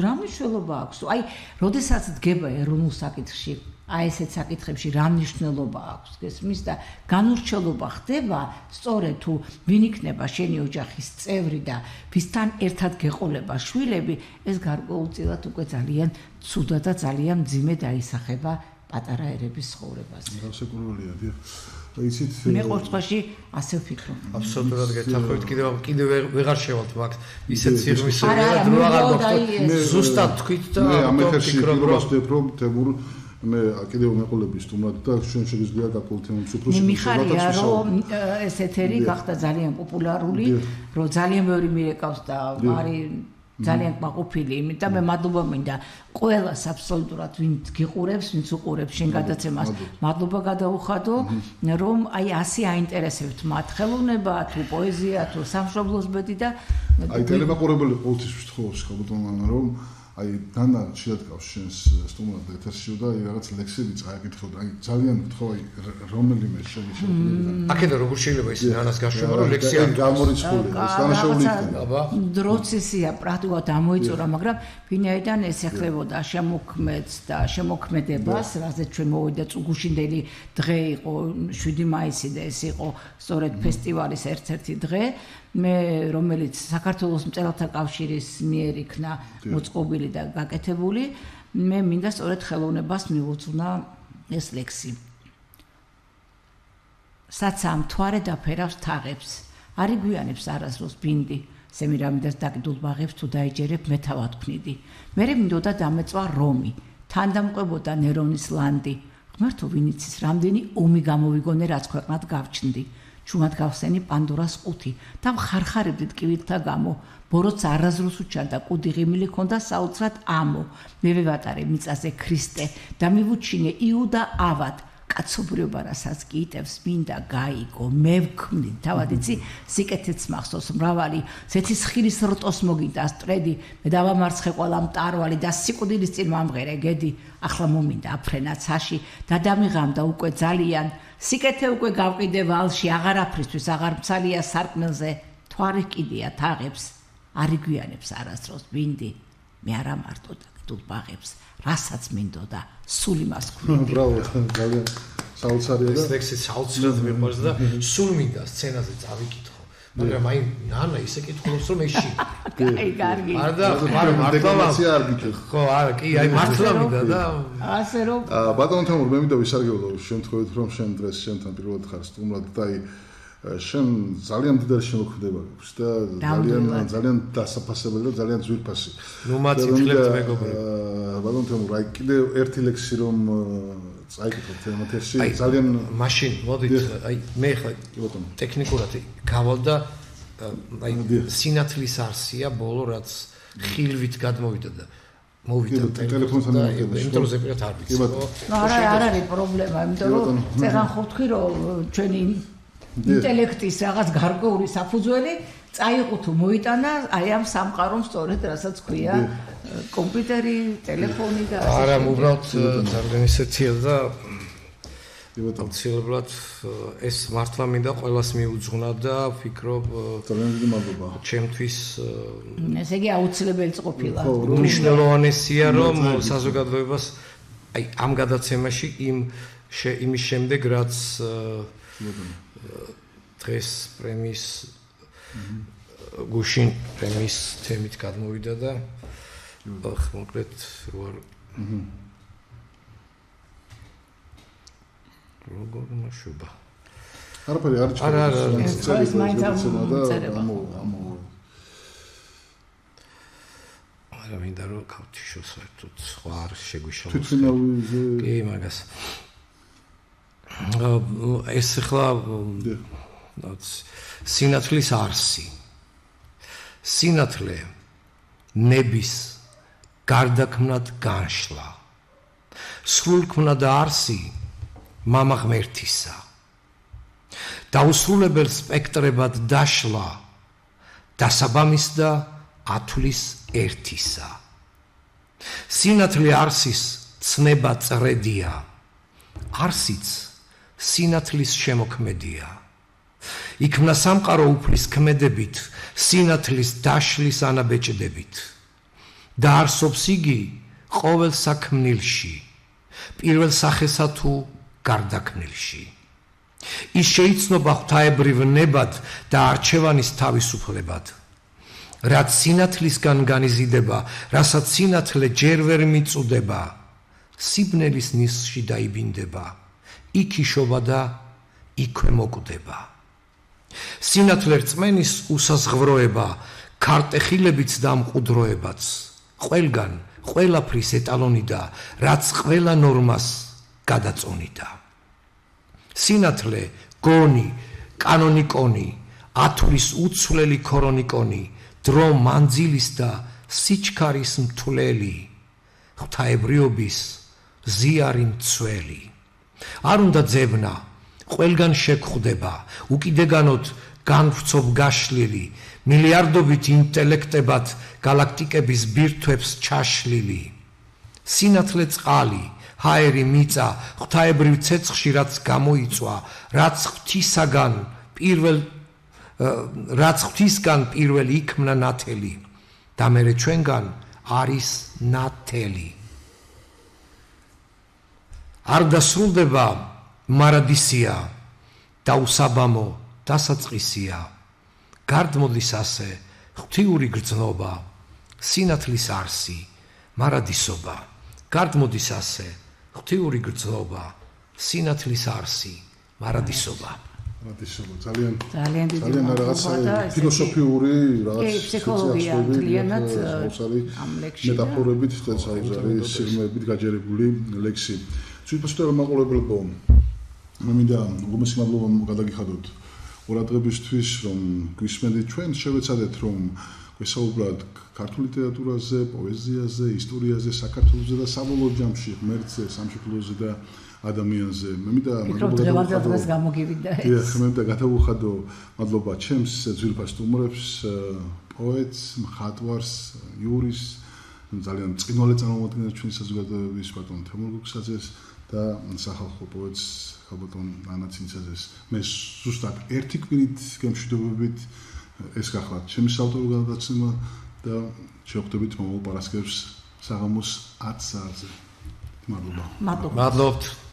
C: რა მნიშვნელობა აქვს? აი, როდესაც დგება ეროვნულ საკითხში აი ესეთ საკითხებში რა მნიშვნელობა აქვს გესმის და განურჩევლობა ხდება სწორედ თუ ვინ იქნება შენი ოჯახის წევრი და ვისთან ერთად გეყოლება შვილები ეს გარკვეულწილად უკვე ძალიან ცუდად და ძალიან მძიმე დაისახება პატარა ერების ცხოვრებაზე.
A: გასაკურველია, დიახ. იცით
C: მე ყოველთვის ასე ვფიქრობ.
B: აბსოლუტურად გეთანხმებით, კიდევ ვეღარ შევალთ მაგ ისეთ სიღრმისეებია და დრო აღარ მოხდა. ზუსტად თქვით და
A: ვფიქრობ რომ თემურ მე კიდევ მეყოლები სტუმრად და ჩვენ შეგვიძლია გაკეთოთ თემის უფროსი.
C: მიხარია რომ ეს ეთერი გახდა ძალიან პოპულარული, რომ ძალიან ბევრი მირეკავს და მარი ძალიან კმაყოფილი, იმიტომ მე მადლობა მინდა ყველას აბსოლუტურად ვინ გიყურებს, ვინც უყურებს შენ გადაცემას. მადლობა გადაუხადო, რომ აი ასე აინტერესებთ მათ ხელოვნება, თუ პოეზია, თუ სამშობლოს ბედი და
A: აი ტელემაყურებელი ყოველთვის ვთხოვს ხალხთან რომ აი დანა შეადგავს შენს სტუმრად ეთერში და აი რაღაც ლექსები წაიკითხოთ. აი ძალიან ვთხოვ აი რომელიმე შენი შემოქმედება.
B: აქედან როგორ შეიძლება ის ნანას გაშვება რომ ლექსი არ
A: გამორიცხული ეს დანაშაული იქნება.
B: აბა
C: დროცისია პრაქტიკულად ამოიწურა, მაგრამ ვინაიდან ეს ეხლებოდა შემოქმედს და შემოქმედებას, რაზეც ჩვენ მოვიდა წუგუშინდელი დღე იყო 7 მაისი და ეს იყო სწორედ ფესტივალის ერთ-ერთი დღე. მე რომელიც საქართველოს მწერალთა კავშირის მიერ იქნა მოწყობილი და გაკეთებული, მე მინდა სწორედ ხელოვნებას მივუძღვნა ეს ლექსი. საცამ თვარე დაფერავს თაღებს, არ იგვიანებს არასდროს ბინდი, სემირამიდას დაკიდულ ბაღებს თუ დაიჯერებ მე თავად ვქნიდი. მერე მინდოდა დამეწვა რომი, თან დამყვებოდა ნერონის ლანდი. ღმერთო ვინ იცის რამდენი ომი გამოვიგონე რაც ქვეყნად გავჩნდი. ჩუმად გავხსენი პანდორას ყუთი და მხარხარებდით კივილთა გამო ბოროტს არაზრუს უჩანდა კუდი ღიმილი ქონდა საოცრად ამო მე ვევატარე მიწაზე ქრისტე და მივუჩინე იუდა ავად კაცობრიობა რასაც კი იტევს მინდა გაიგო მე ვქმნი თავად იცი სიკეთეც მახსოვს მრავალი ზეთის ხილის რტოს მოგიდა სტრედი მე დავამარცხე ყველა მტარვალი და სიკვდილის წინ მომღერე გედი ახლა მომინდა აფრენა ცაში და დამიღამდა უკვე ძალიან სიკეთე უკვე გავყიდე ვალში აღარაფრისთვის აღარ მცალია სარკმელზე თვარი კიდია თაღებს არ იგვიანებს არასდროს ბინდი მე არა მარტო დაკიდულ ბაღებს რასაც მინდოდა სულ იმას ვქნიდი
A: ბრავო ძალიან საოცარია და
B: ეს ლექსი საოცრად მიყვარს და სულ მინდა სცენაზე წავიკითხო მაგრამ აი ნანა ისე კითხულობს რომ ეში
C: აი კარგი
B: არა მართლა
A: არ გიქე
B: ხო არა კი აი მართლა მინდა და
C: ასე რომ
A: ბატონო თემურ მე მინდა ვისარგებლო შემთხვევით რომ შენ დღეს შენთან პირველად ხარ სტუმრად და აი შენ ძალიან დიდარი შემოქმედება აქვს და ძალიან დასაფასებელი და ძალიან ძვირფასი
B: ნუ მაცითლებთ მეგობრებო
A: ბატონო თემურ აი კიდევ ერთი ლექსი რომ წაიკითხოთ თემათში ძალიან
B: მაშინ მოდით აი მე ხა ტექნიკურად გავალ და აი სინათლის არსია ბოლო რაც ხილვით გადმოვიდა და მოვიდა
A: ტელეფონთან
B: ინტერვიუზე პირად არ ვიცი
C: არ არის პრობლემა იმიტომ რომ წერან ხო თქვი რომ ჩვენი ინტელექტის რაღაც გარკვეული საფუძველი წაიყო თუ მოიტანა აი ამ სამყარომ სწორედ რასაც ქვია კომპიუტერი, ტელეფონი და ასე.
B: არა, უბრალოდ ძალიან ისეთია და აუცილებლად ეს მართლა მინდა ყველას მიუძღვნა და ვფიქრობ
A: ძალიან დიდი მადლობა.
B: ჩემთვის
C: ესე იგი აუცილებელი ყოფილა.
B: მნიშვნელოვანია რომ საზოგადოებას აი ამ გადაცემაში იმის შემდეგ რაც დღეს პრემიის გუშინ პრემიის თემით გადმოვიდა და მოკლედ როგორ მოშობა
A: არაფერი არ
C: წერება.
B: არა მინდა რომ გავთიშო საერთოდ სხვა არ შეგვიშალოს.
A: თვითმფრინავიზე
B: კი მაგას. ეს ახლა სინათლის არსი. სინათლე ნების გარდაქმნად განშლა. სრულქმნად არსი მამა ღმერთისა. დაუსრულებელ სპექტრებად დაშლა დასაბამის და ათვლის ერთისა. სინათლე არსის ცნება წრედია. არსიც სინათლის შემოქმედია. იქმნა სამყარო უფლის ქმედებით, სინათლის დაშლის ანაბეჭდებით. დაარსობს იგი ყოველ საქმნილში, პირველ სახესა თუ გარდაქმნილში. ის შეიცნობა ღვთაებრივ ნებად და არჩევანის თავისუფლებად. რაც სინათლისგან განიზიდება, რასაც სინათლე ჯერ ვერ მიწუდება, სიბნელის ნისლში დაიბინდება, იქ იშობა და იქვე მოკვდება. სინათლე რწმენის უსაზღვროება, ქარტეხილებიც და მყუდროებაც, ყველგან, ყველაფრის ეტალონი და რაც ყველა ნორმას გადაწონიდა. სინათლე გონი, კანონიკონი, ათვლის უცვლელი ქორონიკონი, დრო მანძილის და სიჩქარის მთვლელი, ღვთაებრიობის ზიარი მცველი. არ უნდა ძებნა, ყველგან შეგხვდება, უკიდეგანოდ განვრცობ გაშლილი, მილიარდობით ინტელექტებად galaktikების ბირთვებს ჩაშლილი. სინათლე წყალი, ჰაერი მიწა, ღვთაებრივ ცეცხლში რაც გამოიწვა, რაც ღვთისგან პირველ იქმნა ნათელი და მერე ჩვენგან არის ნათელი. არ დასრულდება მარადისია და უსაბამო დასაწყისია. გარდმოდის ასე ღვთიური გრძნობა, სინათლის არსი, მარადისობა. გარდმოდის ასე ღვთიური გრძნობა, სინათლის არსი, მარადისობა.
A: ძალიან
C: დიდი
A: რაღაცა ფილოსოფიური რაღაც
C: ფსიქოლოგია მთლიანად ამ ლექსში
A: მეტაფორებით წელსაუზარი სიღრმეებით გაჯერებული ლექსი. ცუდ მაყურებლებო, მე მინდა უგმესი მადლობა გადაგიხადოთ ყურადღებისთვის, რომ გვისმენთ ჩვენ, შევეცადეთ რომ გვესაუბროთ ქართულ ლიტერატურაზე, პოეზიაზე, ისტორიაზე, საქართველოზე და საბოლოო ჯამში ღმერთზე, სამშობლოზე და ადამიანზე. მე მინდა
C: დღევანდელ გამოგივიდა ეს.
A: დიახ, მე მინდა გადავუხადო მადლობა ჩემს ძვირფას სტუმრებს, პოეტს, მხატვარს, იურის, ძალიან წინვალე წარმომადგენელს ჩვენი საზოგადოების ბატონ თემურ გუგსაძეს და სახალხო პოეტს ბატონ ანა ცინცაძეს. მე ზუსტად ერთი კვირით გემშვიდობებით ეს გახლავთ ჩემი საავტორო გადაცემა და შევხვდებით მომავალ პარასკევს საღამოს 10 საათზე. მადლობა.
B: მადლობთ.